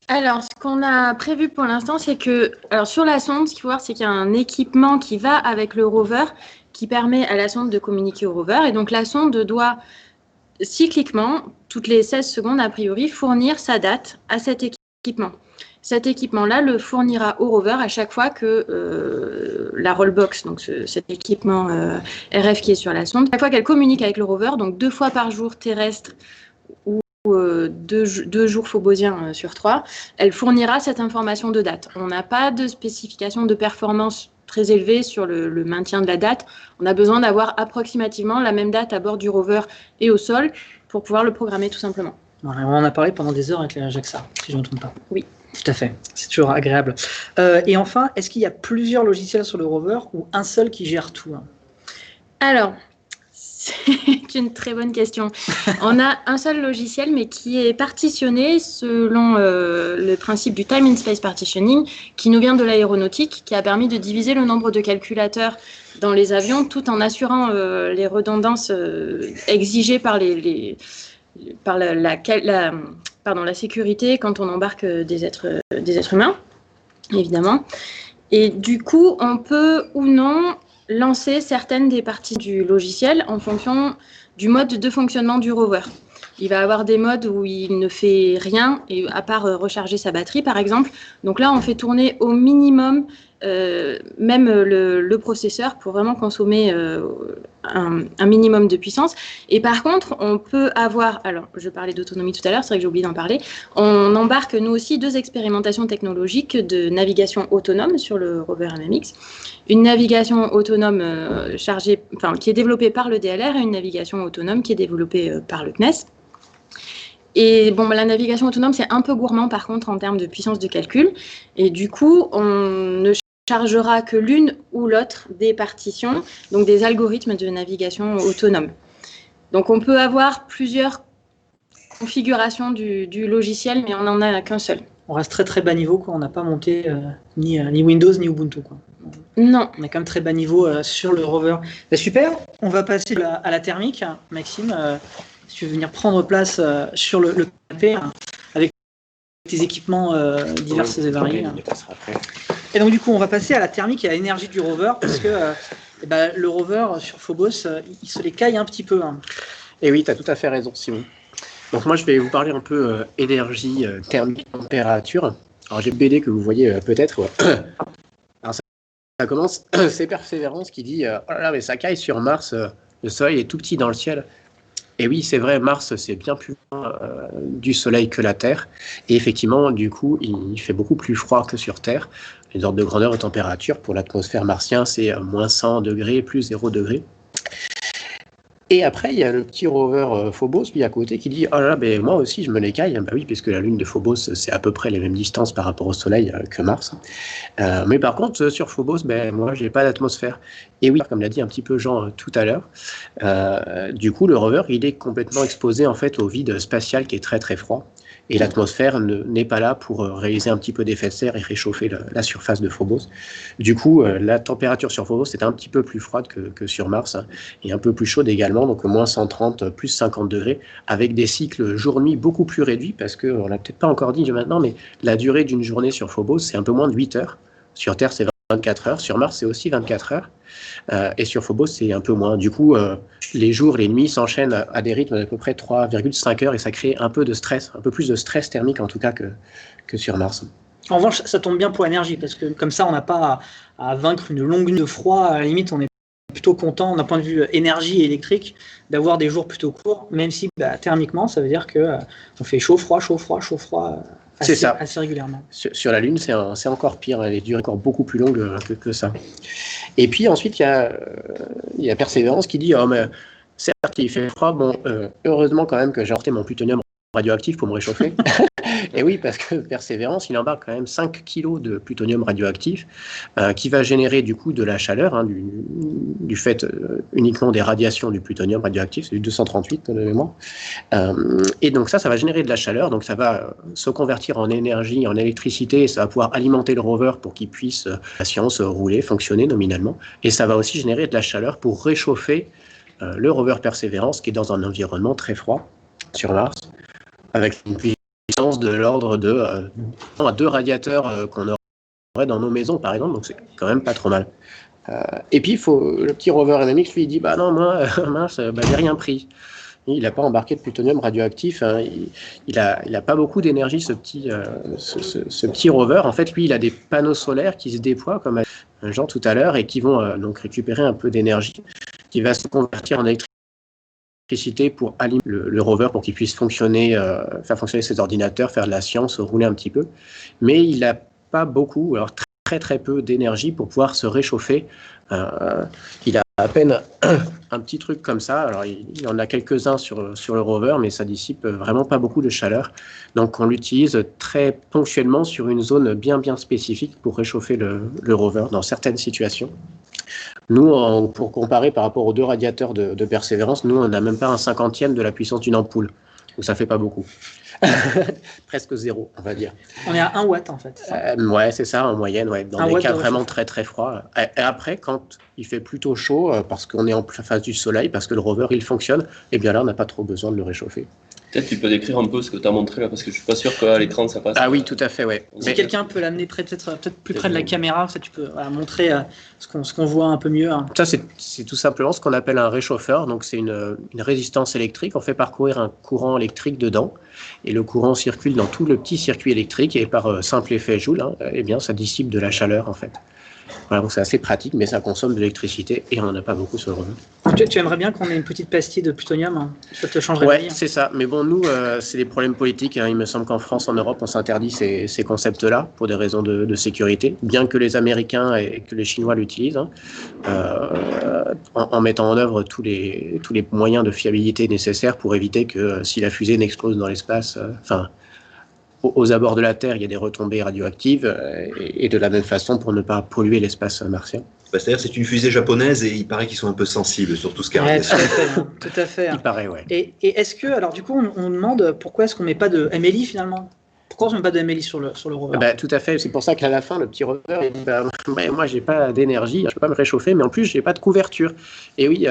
Alors, ce qu'on a prévu pour l'instant, c'est que, alors sur la sonde, ce qu'il faut voir, c'est qu'il y a un équipement qui va avec le rover, qui permet à la sonde de communiquer au rover. Et donc, la sonde doit cycliquement, toutes les 16 secondes, a priori, fournir sa date à cet équipement. Cet équipement-là le fournira au rover à chaque fois que la rollbox, donc cet équipement RF qui est sur la sonde, chaque fois qu'elle communique avec le rover, donc 2 fois par jour terrestre ou 2 jours phobosiens sur 3, elle fournira cette information de date. On n'a pas de spécification de performance très élevée sur le maintien de la date. On a besoin d'avoir approximativement la même date à bord du rover et au sol pour pouvoir le programmer tout simplement. Voilà, on en a parlé pendant des heures avec la JAXA, si je ne me trompe pas. Oui. Tout à fait, c'est toujours agréable. Et enfin, est-ce qu'il y a plusieurs logiciels sur le rover ou un seul qui gère tout? Alors, c'est une très bonne question. On a un seul logiciel, mais qui est partitionné selon le principe du Time and Space Partitioning, qui nous vient de l'aéronautique, qui a permis de diviser le nombre de calculateurs dans les avions, tout en assurant les redondances exigées par la sécurité quand on embarque des êtres humains, évidemment. Et du coup, on peut ou non lancer certaines des parties du logiciel en fonction du mode de fonctionnement du rover. Il va avoir des modes où il ne fait rien, et à part recharger sa batterie, par exemple. Donc là, on fait tourner au minimum même le processeur pour vraiment consommer un minimum de puissance. Et par contre, on peut avoir, alors je parlais d'autonomie tout à l'heure, c'est vrai que j'ai oublié d'en parler, on embarque nous aussi 2 expérimentations technologiques de navigation autonome sur le rover MMX. Une navigation autonome qui est développée par le DLR et une navigation autonome qui est développée par le CNES. Et la navigation autonome, c'est un peu gourmand par contre en termes de puissance de calcul. Et du coup, on ne chargera que l'une ou l'autre des partitions, donc des algorithmes de navigation autonome. Donc on peut avoir plusieurs configurations du logiciel, mais on n'en a qu'un seul. On reste très très bas niveau, quoi. On n'a pas monté ni Windows ni Ubuntu, quoi. Non. On est quand même très bas niveau sur le rover. Super, on va passer à la thermique. Maxime, si tu veux venir prendre place sur le canapé avec tes équipements divers et variés. Et donc du coup, on va passer à la thermique et à l'énergie du rover, parce que le rover sur Phobos, il se les caille un petit peu. Et oui, tu as tout à fait raison, Simon. Donc moi, je vais vous parler un peu énergie, thermique, température. Alors j'ai une BD que vous voyez peut-être. Alors ça commence, c'est Persévérance qui dit « Oh là là, mais ça caille sur Mars, le soleil est tout petit dans le ciel. » Et oui, c'est vrai, Mars, c'est bien plus loin du Soleil que la Terre. Et effectivement, du coup, il fait beaucoup plus froid que sur Terre. Les ordres de grandeur de température pour l'atmosphère martienne, c'est moins 100 degrés, plus 0 degré. Et après, il y a le petit rover Phobos, lui, à côté, qui dit « Oh là là, ben, moi aussi, je me l'écaille. » Bah oui, puisque la Lune de Phobos, c'est à peu près les mêmes distances par rapport au Soleil que Mars. Mais par contre, sur Phobos, ben, moi, j'ai pas d'atmosphère. Et oui, comme l'a dit un petit peu Jean tout à l'heure, du coup, le rover, il est complètement exposé, en fait, au vide spatial qui est très, très froid. Et l'atmosphère n'est pas là pour réaliser un petit peu d'effet de serre et réchauffer la surface de Phobos. Du coup, la température sur Phobos est un petit peu plus froide que sur Mars, hein, et un peu plus chaude également, donc moins 130, plus 50 degrés, avec des cycles jour-nuit beaucoup plus réduits, parce qu'on l'a peut-être pas encore dit maintenant, mais la durée d'une journée sur Phobos, c'est un peu moins de 8 heures. Sur Terre, c'est 24 heures. Sur Mars, c'est aussi 24 heures. Et sur Phobos, c'est un peu moins. Du coup, les jours, les nuits s'enchaînent à des rythmes d'à peu près 3,5 heures et ça crée un peu de stress, un peu plus de stress thermique en tout cas que sur Mars. En revanche, ça tombe bien pour l'énergie, parce que comme ça, on n'a pas à vaincre une longue nuit de froid. À la limite, on est plutôt content, d'un point de vue énergie électrique, d'avoir des jours plutôt courts, même si thermiquement, ça veut dire qu'on fait chaud, froid, assez régulièrement. Sur la Lune, c'est encore pire, les durées encore beaucoup plus longues que ça. Et puis ensuite, il y a Persévérance qui dit « Oh, mais certes, il fait froid, bon, heureusement quand même que j'ai emporté mon plutonium radioactif pour me réchauffer. » Et oui, parce que Persévérance, il embarque quand même 5 kg de plutonium radioactif qui va générer du coup de la chaleur, hein, du fait uniquement des radiations du plutonium radioactif, c'est du 238 de mémoire. Et donc ça va générer de la chaleur, donc ça va se convertir en énergie, en électricité, et ça va pouvoir alimenter le rover pour qu'il puisse, la science, rouler, fonctionner nominalement. Et ça va aussi générer de la chaleur pour réchauffer le rover Persévérance qui est dans un environnement très froid sur Mars, avec une puissance de l'ordre de 2 radiateurs qu'on aurait dans nos maisons, par exemple, donc c'est quand même pas trop mal. Et puis, le petit rover MMX, lui, il dit « Bah non, moi, mince, j'ai rien pris. » Il n'a pas embarqué de plutonium radioactif, hein. Il a pas beaucoup d'énergie, ce petit rover. En fait, lui, il a des panneaux solaires qui se déploient, comme Jean tout à l'heure, et qui vont donc récupérer un peu d'énergie, qui va se convertir en électricité pour alimenter le rover pour qu'il puisse fonctionner, faire fonctionner ses ordinateurs, faire de la science, rouler un petit peu. Mais il n'a pas beaucoup, alors très très peu d'énergie pour pouvoir se réchauffer. Il a à peine un petit truc comme ça. Alors il y en a quelques-uns sur le rover, mais ça dissipe vraiment pas beaucoup de chaleur. Donc on l'utilise très ponctuellement sur une zone bien spécifique pour réchauffer le rover dans certaines situations. Nous, pour comparer par rapport aux 2 radiateurs de Persévérance, nous, on n'a même pas un 50e de la puissance d'une ampoule. Donc ça fait pas beaucoup. Presque 0, on va dire. On est à 1 watt, en fait. Ouais, c'est ça, en moyenne, ouais, dans des cas vraiment très très froids. Et après, quand il fait plutôt chaud, parce qu'on est en face du soleil, parce que le rover, il fonctionne, et bien là, on n'a pas trop besoin de le réchauffer. Peut-être tu peux décrire un peu ce que tu as montré là, parce que je suis pas sûr qu'à l'écran ça passe. Ah oui, tout à fait, ouais. Si quelqu'un peut l'amener peut-être plus près de la caméra, ça tu peux montrer ce qu'on voit un peu mieux. Hein. Ça, c'est tout simplement ce qu'on appelle un réchauffeur. Donc, c'est une résistance électrique. On fait parcourir un courant électrique dedans. Et le courant circule dans tout le petit circuit électrique. Et par simple effet Joule, eh bien, ça dissipe de la chaleur, en fait. Voilà, donc c'est assez pratique, mais ça consomme de l'électricité et on n'en a pas beaucoup sur le rover. Tu aimerais bien qu'on ait une petite pastille de plutonium, hein. Ça te changerait la vie. Ouais, c'est ça. Mais bon, nous, c'est des problèmes politiques. Hein. Il me semble qu'en France, en Europe, on s'interdit ces concepts-là pour des raisons de sécurité, bien que les Américains et que les Chinois l'utilisent, hein, en mettant en œuvre tous les moyens de fiabilité nécessaires pour éviter que si la fusée n'explose dans l'espace, aux abords de la Terre, il y a des retombées radioactives et de la même façon pour ne pas polluer l'espace martien. C'est-à-dire c'est une fusée japonaise et il paraît qu'ils sont un peu sensibles sur tout ce qui arrive. Tout à fait. Il paraît, ouais. Et est-ce que, alors du coup, on demande pourquoi est-ce qu'on ne met pas de MLI finalement? Pourquoi on ne met pas de MLI sur le rover? Tout à fait, c'est pour ça qu'à la fin, le petit rover, il dit moi, j'ai pas d'énergie, je peux pas me réchauffer, mais en plus, j'ai pas de couverture. Et oui,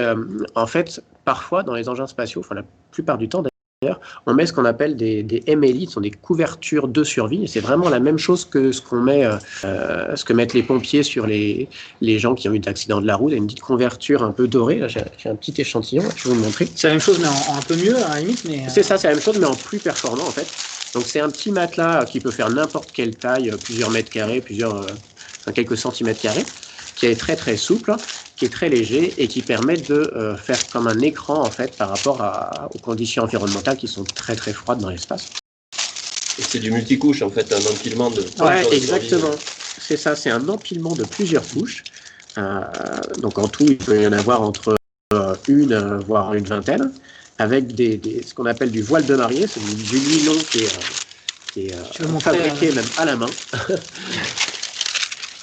en fait, parfois, dans les engins spatiaux, la plupart du temps, on met ce qu'on appelle des MLI, ce sont des couvertures de survie, et c'est vraiment la même chose que ce que mettent les pompiers sur les gens qui ont eu d'accident de la route. Il y a une petite couverture un peu dorée, là, j'ai un petit échantillon, je vais vous le montrer. C'est la même chose, mais en un peu mieux, à la limite. C'est ça, c'est la même chose, mais en plus performant, en fait. Donc c'est un petit matelas qui peut faire n'importe quelle taille, plusieurs mètres carrés, quelques centimètres carrés, qui est très très souple qui est très léger et qui permet de faire comme un écran en fait par rapport aux conditions environnementales qui sont très très froides dans l'espace. Et c'est du multicouche en fait, un empilement de... Ouais, exactement. C'est ça, c'est un empilement de plusieurs couches. Donc en tout, il peut y en avoir entre une, voire une vingtaine, avec ce qu'on appelle du voile de mariée, c'est du nylon qui est fabriqué même à la main.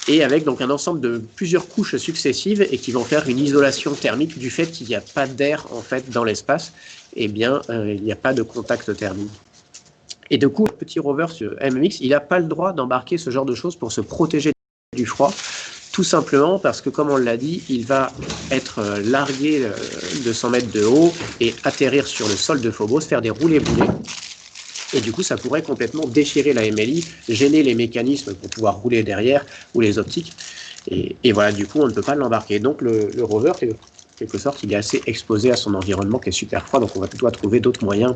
Et avec donc un ensemble de plusieurs couches successives et qui vont faire une isolation thermique du fait qu'il n'y a pas d'air en fait dans l'espace. Eh bien, il n'y a pas de contact thermique. Et du coup, le petit rover sur MMX, il n'a pas le droit d'embarquer ce genre de choses pour se protéger du froid, tout simplement parce que, comme on l'a dit, il va être largué de 100 mètres de haut et atterrir sur le sol de Phobos, faire des roulés-boulés. Et du coup, ça pourrait complètement déchirer la MLI, gêner les mécanismes pour pouvoir rouler derrière ou les optiques. Et voilà, du coup, on ne peut pas l'embarquer. Donc, le rover, en quelque sorte, il est assez exposé à son environnement qui est super froid. Donc, on doit trouver d'autres moyens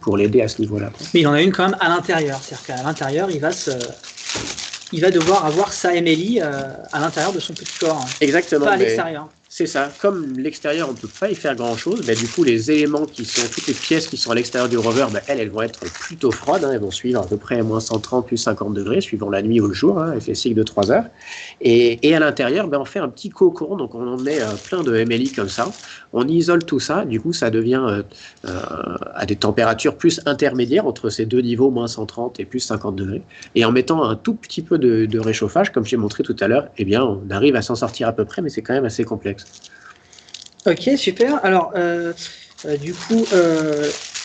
pour l'aider à ce niveau-là. Mais il en a une quand même à l'intérieur. C'est-à-dire qu'à l'intérieur, il va devoir avoir sa MLI à l'intérieur de son petit corps. Exactement. Pas à l'extérieur. C'est ça. Comme l'extérieur, on ne peut pas y faire grand-chose, du coup, les éléments toutes les pièces qui sont à l'extérieur du rover, elles vont être plutôt froides. Elles vont suivre à peu près moins 130, plus 50 degrés, suivant la nuit ou le jour. Elle fait cycle de 3 heures. Et à l'intérieur, on fait un petit cocon. Donc, on en met plein de MLI comme ça. On isole tout ça. Du coup, ça devient à des températures plus intermédiaires entre ces deux niveaux, moins 130 et plus 50 degrés. Et en mettant un tout petit peu de réchauffage, comme j'ai montré tout à l'heure, on arrive à s'en sortir à peu près, mais c'est quand même assez complexe. Ok, super. Alors, du coup,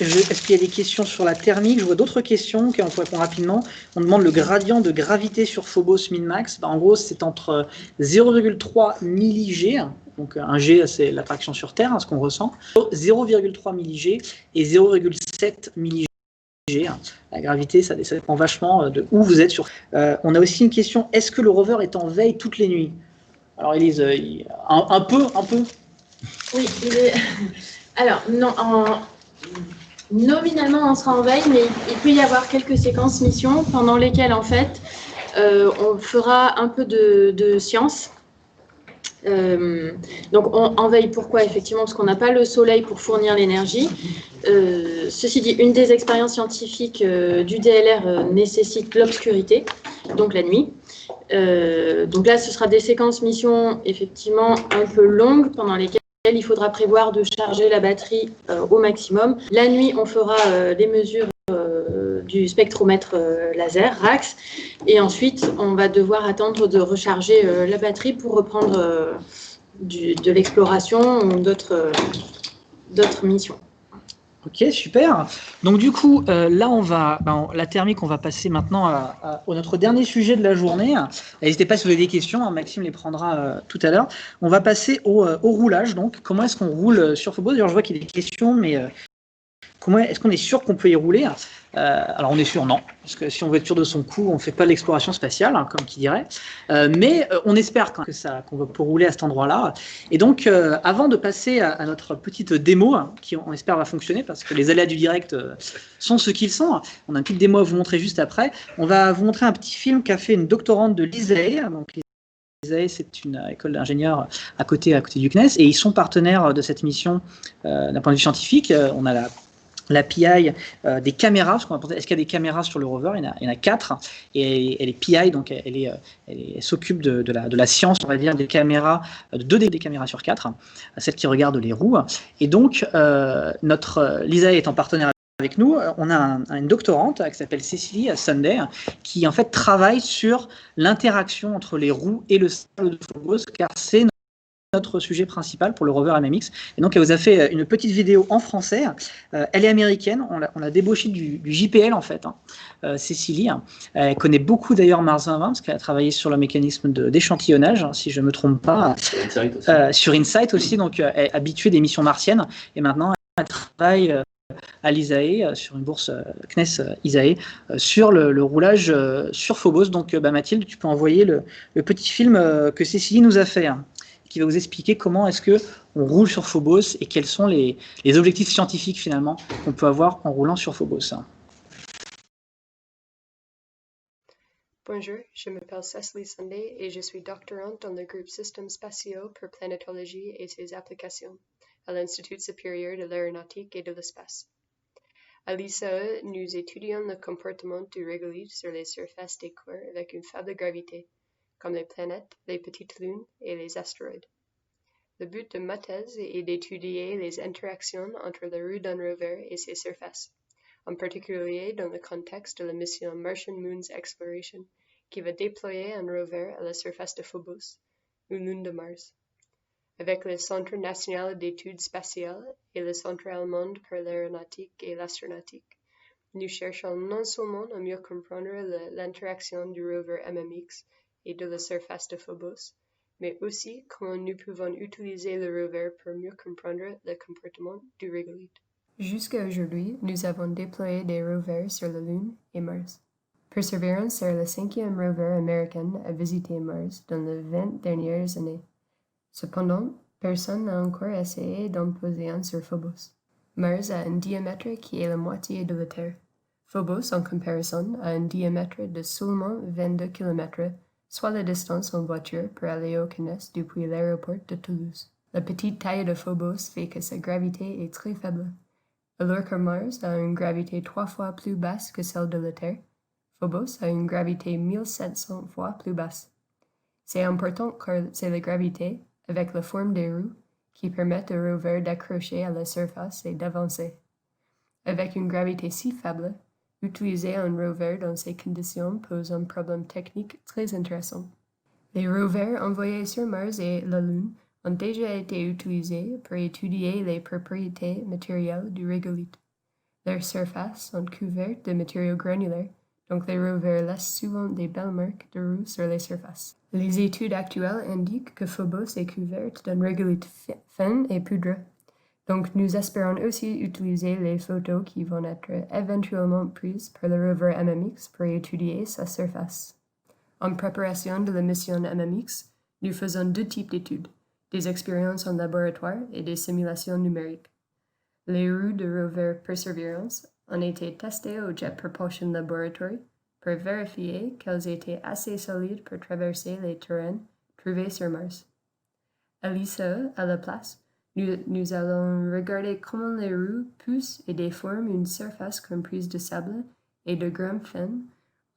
est-ce qu'il y a des questions sur la thermique? Je vois d'autres questions on peut répondre rapidement. On demande le gradient de gravité sur Phobos min-max. En gros, c'est entre 0,3 milli-G, donc un G, c'est l'attraction sur Terre, ce qu'on ressent, 0,3 milli-G et 0,7 milli-G. La gravité, ça dépend vachement de où vous êtes. On a aussi une question, est-ce que le rover est en veille toutes les nuits? Alors, Élise, un peu. Oui, alors, non, nominalement, on sera en veille, mais il peut y avoir quelques séquences missions pendant lesquelles, en fait, on fera un peu de science. Donc, en veille, pourquoi? Effectivement, parce qu'on n'a pas le soleil pour fournir l'énergie. Ceci dit, une des expériences scientifiques du DLR nécessite l'obscurité, donc la nuit. Donc là, ce sera des séquences missions effectivement un peu longues pendant lesquelles il faudra prévoir de charger la batterie au maximum. La nuit, on fera les mesures du spectromètre laser, RAX, et ensuite, on va devoir attendre de recharger la batterie pour reprendre de l'exploration ou d'autres missions. Ok, super. Donc du coup, là, la thermique, on va passer maintenant à notre dernier sujet de la journée. N'hésitez pas si vous avez des questions, Maxime les prendra tout à l'heure. On va passer au roulage. Donc, comment est-ce qu'on roule sur Phobos? D'ailleurs, je vois qu'il y a des questions, mais comment est-ce qu'on est sûr qu'on peut y rouler? Alors, on est sûr, non. Parce que si on veut être sûr de son coup, on ne fait pas de l'exploration spatiale, comme qui dirait. Mais on espère qu'on peut rouler à cet endroit-là. Et donc, avant de passer à notre petite démo, qui on espère va fonctionner, parce que les aléas du direct sont ce qu'ils sont, on a une petite démo à vous montrer juste après. On va vous montrer un petit film qu'a fait une doctorante de l'ISAE. Donc, l'ISAE, c'est une école d'ingénieurs à côté du CNES. Et ils sont partenaires de cette mission d'un point de vue scientifique. On a la PI des caméras, parce qu'on va penser, est-ce qu'il y a des caméras sur le rover? Il y en a 4, et elle est PI, donc elle s'occupe de la science, on va dire, des caméras, de 2 des caméras sur 4, celles qui regardent les roues. Et donc, l'ISAE étant partenaire avec nous, on a une doctorante qui s'appelle Cecily Sunday, qui en fait travaille sur l'interaction entre les roues et le sol de Phobos, car c'est notre sujet principal pour le rover MMX. Et donc, elle vous a fait une petite vidéo en français. Elle est américaine. On l'a débauchée du JPL, en fait, Cécilie. Elle connaît beaucoup, d'ailleurs, Mars 2020, parce qu'elle a travaillé sur le mécanisme d'échantillonnage, si je ne me trompe pas. Sur InSight aussi. Donc, elle est habituée des missions martiennes. Et maintenant, elle travaille à l'ISAE, sur une bourse CNES ISAE, sur le roulage sur Phobos. Donc, Mathilde, tu peux envoyer le petit film que Cécilie nous a fait, qui va vous expliquer comment est-ce qu'on roule sur Phobos et quels sont les objectifs scientifiques finalement qu'on peut avoir en roulant sur Phobos. Bonjour, je m'appelle Cecily Sunday et je suis doctorante dans le groupe Systèmes spatiaux pour planétologie et ses applications à l'Institut supérieur de l'aéronautique et de l'espace. À l'ISAE, nous étudions le comportement du régolithe sur les surfaces des corps avec une faible gravité, comme les planètes, les petites lunes et les astéroïdes. Le but de ma thèse est d'étudier les interactions entre la roue d'un rover et ses surfaces, en particulier dans le contexte de la mission Martian Moons Exploration, qui va déployer un rover à la surface de Phobos, une lune de Mars. Avec le Centre national d'études spatiales et le Centre allemand pour l'aéronautique et l'astronautique, nous cherchons non seulement à mieux comprendre l'interaction du rover MMX et de la surface de Phobos, mais aussi comment nous pouvons utiliser le rover pour mieux comprendre le comportement du régolithe. Jusqu'à aujourd'hui, nous avons déployé des rovers sur la Lune et Mars. Perseverance est le 5e rover américain à visiter Mars dans les 20 dernières années. Cependant, personne n'a encore essayé d'en poser un sur Phobos. Mars a un diamètre qui est la moitié de la Terre. Phobos, en comparaison, a un diamètre de seulement 22 km, soit la distance en voiture pour aller au CNES depuis l'aéroport de Toulouse. La petite taille de Phobos fait que sa gravité est très faible. Alors que Mars a une gravité 3 fois plus basse que celle de la Terre, Phobos a une gravité 1700 fois plus basse. C'est important car c'est la gravité, avec la forme des roues, qui permettent au rover d'accrocher à la surface et d'avancer. Avec une gravité si faible, utiliser un rover dans ces conditions pose un problème technique très intéressant. Les rovers envoyés sur Mars et la Lune ont déjà été utilisés pour étudier les propriétés matérielles du régolithe. Leurs surfaces sont couvertes de matériaux granulaires, donc les rovers laissent souvent des belles marques de roues sur les surfaces. Les études actuelles indiquent que Phobos est couverte d'un régolithe fin et poudreux. Donc nous espérons aussi utiliser les photos qui vont être éventuellement prises par le rover MMX pour étudier sa surface. En préparation de la mission MMX, nous faisons 2 types d'études, des expériences en laboratoire et des simulations numériques. Les roues de rover Perseverance ont été testées au Jet Propulsion Laboratory pour vérifier qu'elles étaient assez solides pour traverser les terrains trouvés sur Mars. À l'ISAE, à la place, nous allons regarder comment les roues poussent et déforment une surface comprise de sable et de grains fins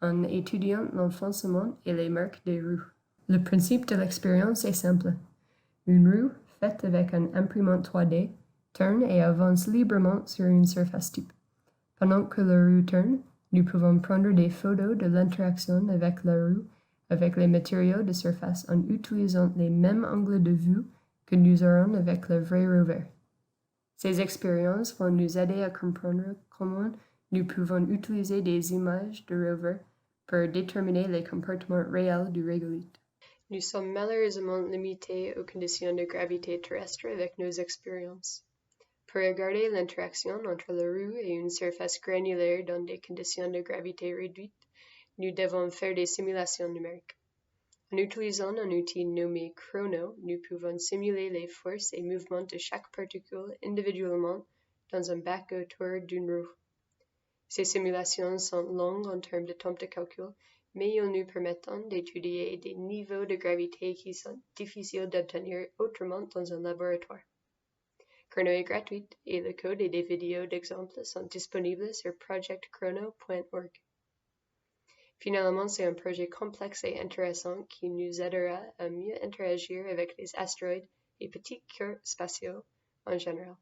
en étudiant l'enfoncement et les marques des roues. Le principe de l'expérience est simple. Une roue, faite avec une imprimante 3D, tourne et avance librement sur une surface type. Pendant que la roue tourne, nous pouvons prendre des photos de l'interaction avec la roue avec les matériaux de surface en utilisant les mêmes angles de vue que nous aurons avec le vrai rover. Ces expériences vont nous aider à comprendre comment nous pouvons utiliser des images de rover pour déterminer les comportements réels du régolithe. Nous sommes malheureusement limités aux conditions de gravité terrestre avec nos expériences. Pour regarder l'interaction entre la roue et une surface granulaire dans des conditions de gravité réduite, nous devons faire des simulations numériques. En utilisant un outil nommé Chrono, nous pouvons simuler les forces et mouvements de chaque particule individuellement dans un bac autour d'une roue. Ces simulations sont longues en termes de temps de calcul, mais ils nous permettent d'étudier des niveaux de gravité qui sont difficiles d'obtenir autrement dans un laboratoire. Chrono est gratuit et le code et des vidéos d'exemples sont disponibles sur projectchrono.org. Finalement, c'est un projet complexe et intéressant qui nous aidera à mieux interagir avec les astéroïdes et petits cœurs spatiaux en général.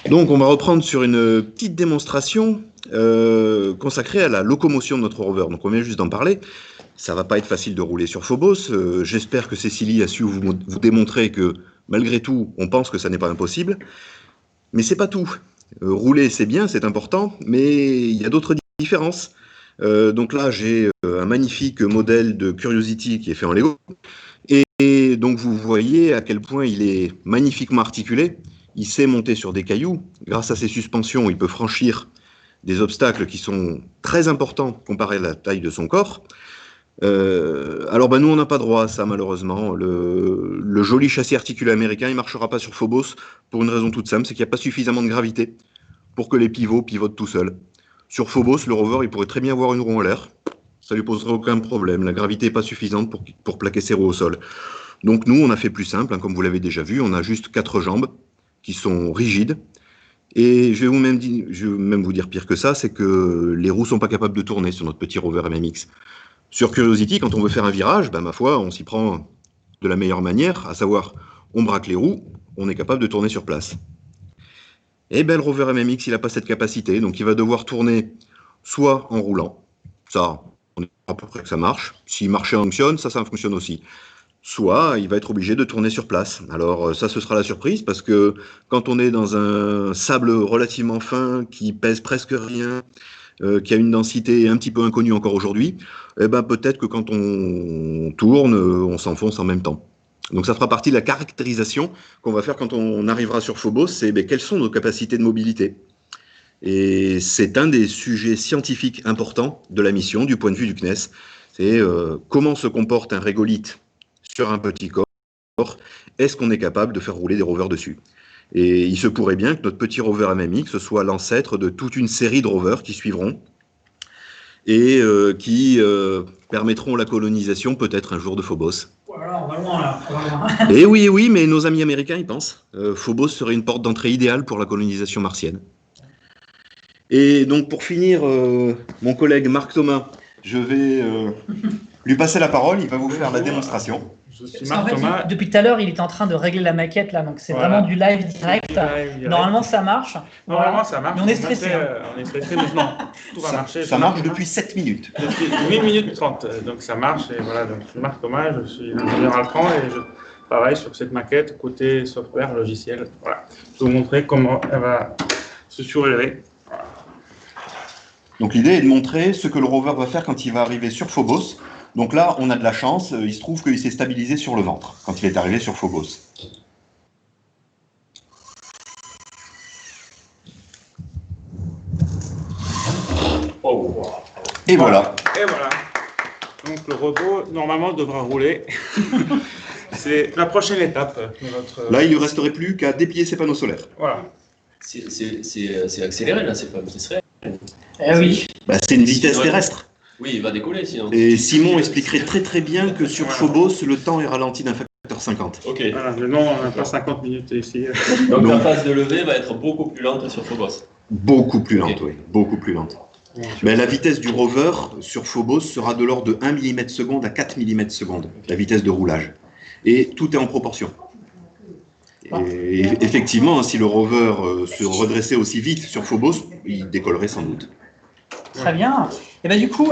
Donc, on va reprendre sur une petite démonstration consacrée à la locomotion de notre rover. Donc, on vient juste d'en parler. Ça va pas être facile de rouler sur Phobos. J'espère que Cécilie a su vous démontrer que, malgré tout, on pense que ça n'est pas impossible. Mais c'est pas tout. Rouler, c'est bien, c'est important, mais il y a d'autres différences. Donc là, j'ai un magnifique modèle de Curiosity qui est fait en Lego. Et donc, vous voyez à quel point il est magnifiquement articulé. Il sait monter sur des cailloux. Grâce à ses suspensions, il peut franchir des obstacles qui sont très importants comparés à la taille de son corps. Alors nous on n'a pas droit à ça malheureusement. Le joli châssis articulé américain il marchera pas sur Phobos pour une raison toute simple, c'est qu'il n'y a pas suffisamment de gravité pour que les pivots pivotent tout seuls. Sur Phobos, le rover il pourrait très bien avoir une roue en l'air, ça lui poserait aucun problème, la gravité n'est pas suffisante pour plaquer ses roues au sol. Donc nous on a fait plus simple, comme vous l'avez déjà vu, on a juste 4 jambes qui sont rigides. Et je vais même vous dire pire que ça, c'est que les roues sont pas capables de tourner sur notre petit rover MMX. Sur Curiosity, quand on veut faire un virage, ma foi, on s'y prend de la meilleure manière, à savoir, on braque les roues, on est capable de tourner sur place. Et le rover MMX, il n'a pas cette capacité, donc il va devoir tourner soit en roulant, ça, on est à peu près que ça marche. Si marcher fonctionne, ça fonctionne aussi. Soit il va être obligé de tourner sur place. Alors ça, ce sera la surprise, parce que quand on est dans un sable relativement fin, qui pèse presque rien, qui a une densité un petit peu inconnue encore aujourd'hui, peut-être que quand on tourne, on s'enfonce en même temps. Donc ça fera partie de la caractérisation qu'on va faire quand on arrivera sur Phobos, c'est quelles sont nos capacités de mobilité. Et c'est un des sujets scientifiques importants de la mission, du point de vue du CNES. C'est comment se comporte un régolithe sur un petit corps, est-ce qu'on est capable de faire rouler des rovers dessus? Et il se pourrait bien que notre petit rover MMX soit l'ancêtre de toute une série de rovers qui suivront et qui permettront la colonisation peut-être un jour de Phobos. Voilà, on va loin là. Et oui, mais nos amis américains y pensent. Phobos serait une porte d'entrée idéale pour la colonisation martienne. Et donc pour finir, mon collègue Marc Thomas, je vais lui passer la parole, il va vous faire la démonstration. Je suis Marc Thomas. Depuis tout à l'heure, il est en train de régler la maquette là, donc c'est vraiment du live direct. Normalement, ça marche. Normalement, ça marche. Mais on est stressé. On est stressé, mais non, tout va marcher. Ça marche depuis 7 minutes. Depuis 8 minutes 30, donc ça marche. Et voilà, donc je suis Marc Thomas, je suis ingénieur Altran et je travaille sur cette maquette côté software, logiciel. Voilà. Je vais vous montrer comment elle va se surélever. Voilà. Donc l'idée est de montrer ce que le rover va faire quand il va arriver sur Phobos. Donc là, on a de la chance, il se trouve qu'il s'est stabilisé sur le ventre quand il est arrivé sur Phobos. Et voilà. Et voilà. Donc le robot, normalement, devra rouler. C'est la prochaine étape de notre... Là, il ne lui resterait plus qu'à déplier ses panneaux solaires. Voilà. C'est accéléré là, c'est pas réel. Eh oui. C'est une vitesse terrestre. Oui, il va décoller sinon. Et Simon expliquerait très très bien que sur Phobos, le temps est ralenti d'un facteur 50. Ok. Voilà, mais non, on n'a pas 50 minutes ici. Donc la phase de levée va être beaucoup plus lente sur Phobos. Beaucoup plus lente, oui. Beaucoup plus lente. Mais la vitesse du rover sur Phobos sera de l'ordre de 1 mm/s à 4 mm/s, la vitesse de roulage. Et tout est en proportion. Et effectivement, si le rover se redressait aussi vite sur Phobos, il décollerait sans doute. Très bien. Et du coup,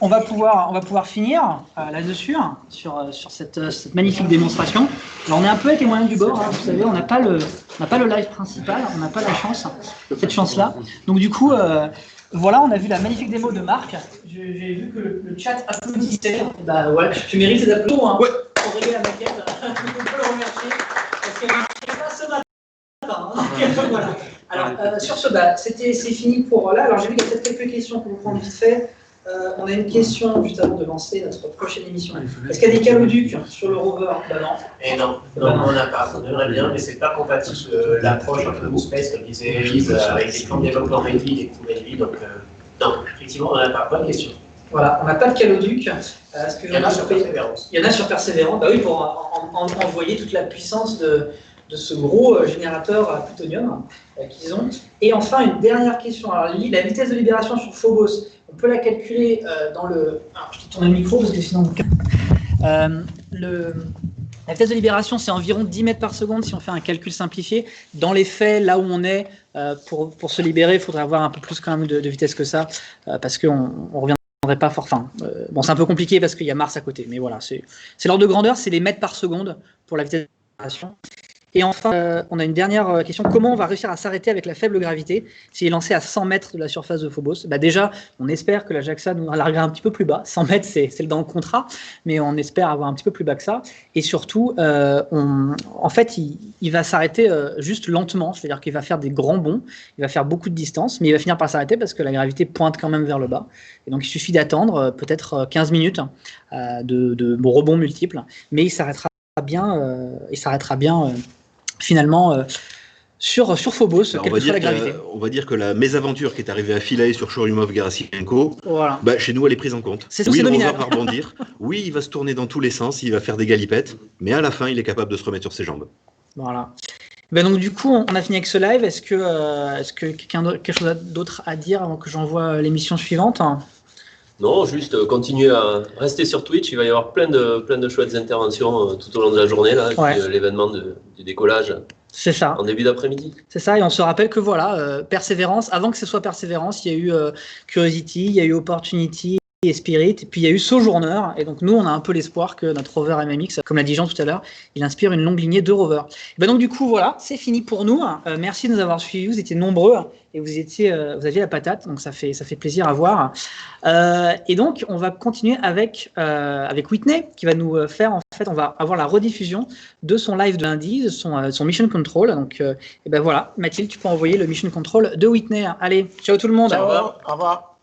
on va pouvoir finir là-dessus, sur cette magnifique démonstration. Alors, on est un peu avec les moyens du bord, vous savez, on n'a pas le live principal, on n'a pas la chance, cette chance-là. Donc du coup, voilà, on a vu la magnifique démo de Marc. J'ai vu que le chat applaudissait. Ouais, tu mérites ces applaudissements pour régler la maquette. On peut le remercier parce qu'elle ne marchait pas ce matin. Voilà. Alors, sur ce, c'est fini pour là. Alors, j'ai vu qu'il y a peut-être quelques questions pour vous prendre vite fait. On a une question juste avant de lancer notre prochaine émission. Est-ce qu'il y a des caloducs sur le rover? Non. Et non, on n'a pas. On aimerait bien, mais c'est pas compatible l'approche un peu Blue Space, comme disait Elise, avec les plans de développement réduits, des coûts réduits. Donc, non, effectivement, on n'a pas. Bonne question. Voilà, on n'a pas de caloduc. Il y en a sur Persévérance. Il y en a sur Persévérance, oui, pour envoyer toute la puissance de ce gros générateur à plutonium qu'ils ont. Et enfin, une dernière question. Alors, la vitesse de libération sur Phobos, on peut la calculer dans le... Alors, je vais tourner le micro parce que sinon... La vitesse de libération, c'est environ 10 mètres par seconde si on fait un calcul simplifié. Dans les faits, là où on est, pour se libérer, il faudrait avoir un peu plus quand même de vitesse que ça, parce qu'on ne reviendrait pas fort. Enfin, bon, c'est un peu compliqué parce qu'il y a Mars à côté, mais voilà, c'est l'ordre de grandeur, c'est les mètres par seconde pour la vitesse de libération. Et enfin, on a une dernière question. Comment on va réussir à s'arrêter avec la faible gravité s'il est lancé à 100 mètres de la surface de Phobos? Déjà, on espère que la JAXA nous larguera un petit peu plus bas. 100 mètres, c'est dans le contrat, mais on espère avoir un petit peu plus bas que ça. Et surtout, en fait, il va s'arrêter juste lentement, c'est-à-dire qu'il va faire des grands bonds, il va faire beaucoup de distance, mais il va finir par s'arrêter parce que la gravité pointe quand même vers le bas. Et donc, il suffit d'attendre peut-être 15 minutes de rebonds multiples, mais il s'arrêtera bien, finalement sur Phobos, quelle que soit la gravité. On va dire que la mésaventure qui est arrivée à Philae sur Churyumov-Gerasimenko, voilà. Chez nous, elle est prise en compte. Oui, le rover va rebondir, oui, il va se tourner dans tous les sens, il va faire des galipettes, mais à la fin, il est capable de se remettre sur ses jambes. Voilà. Donc du coup, on a fini avec ce live. Est-ce que quelqu'un a quelque chose d'autre à dire avant que j'envoie l'émission suivante? Non, juste continuer à rester sur Twitch. Il va y avoir plein de chouettes interventions tout au long de la journée, là, avec l'événement du décollage. C'est ça. En début d'après-midi. C'est ça, et on se rappelle que Persévérance, avant que ce soit Persévérance, il y a eu Curiosity, il y a eu Opportunity et Spirit, et puis il y a eu Sojourner, et donc nous on a un peu l'espoir que notre rover MMX, comme l'a dit Jean tout à l'heure, il inspire une longue lignée de rovers. Donc du coup voilà, c'est fini pour nous. Merci de nous avoir suivis, vous étiez nombreux et vous aviez la patate, donc ça fait plaisir à voir. Et donc on va continuer avec Whitney qui va nous faire, en fait on va avoir la rediffusion de son live de lundi, de son Mission Control. Donc voilà, Mathilde, tu peux envoyer le Mission Control de Whitney. Allez, ciao tout le monde. Ciao, au revoir.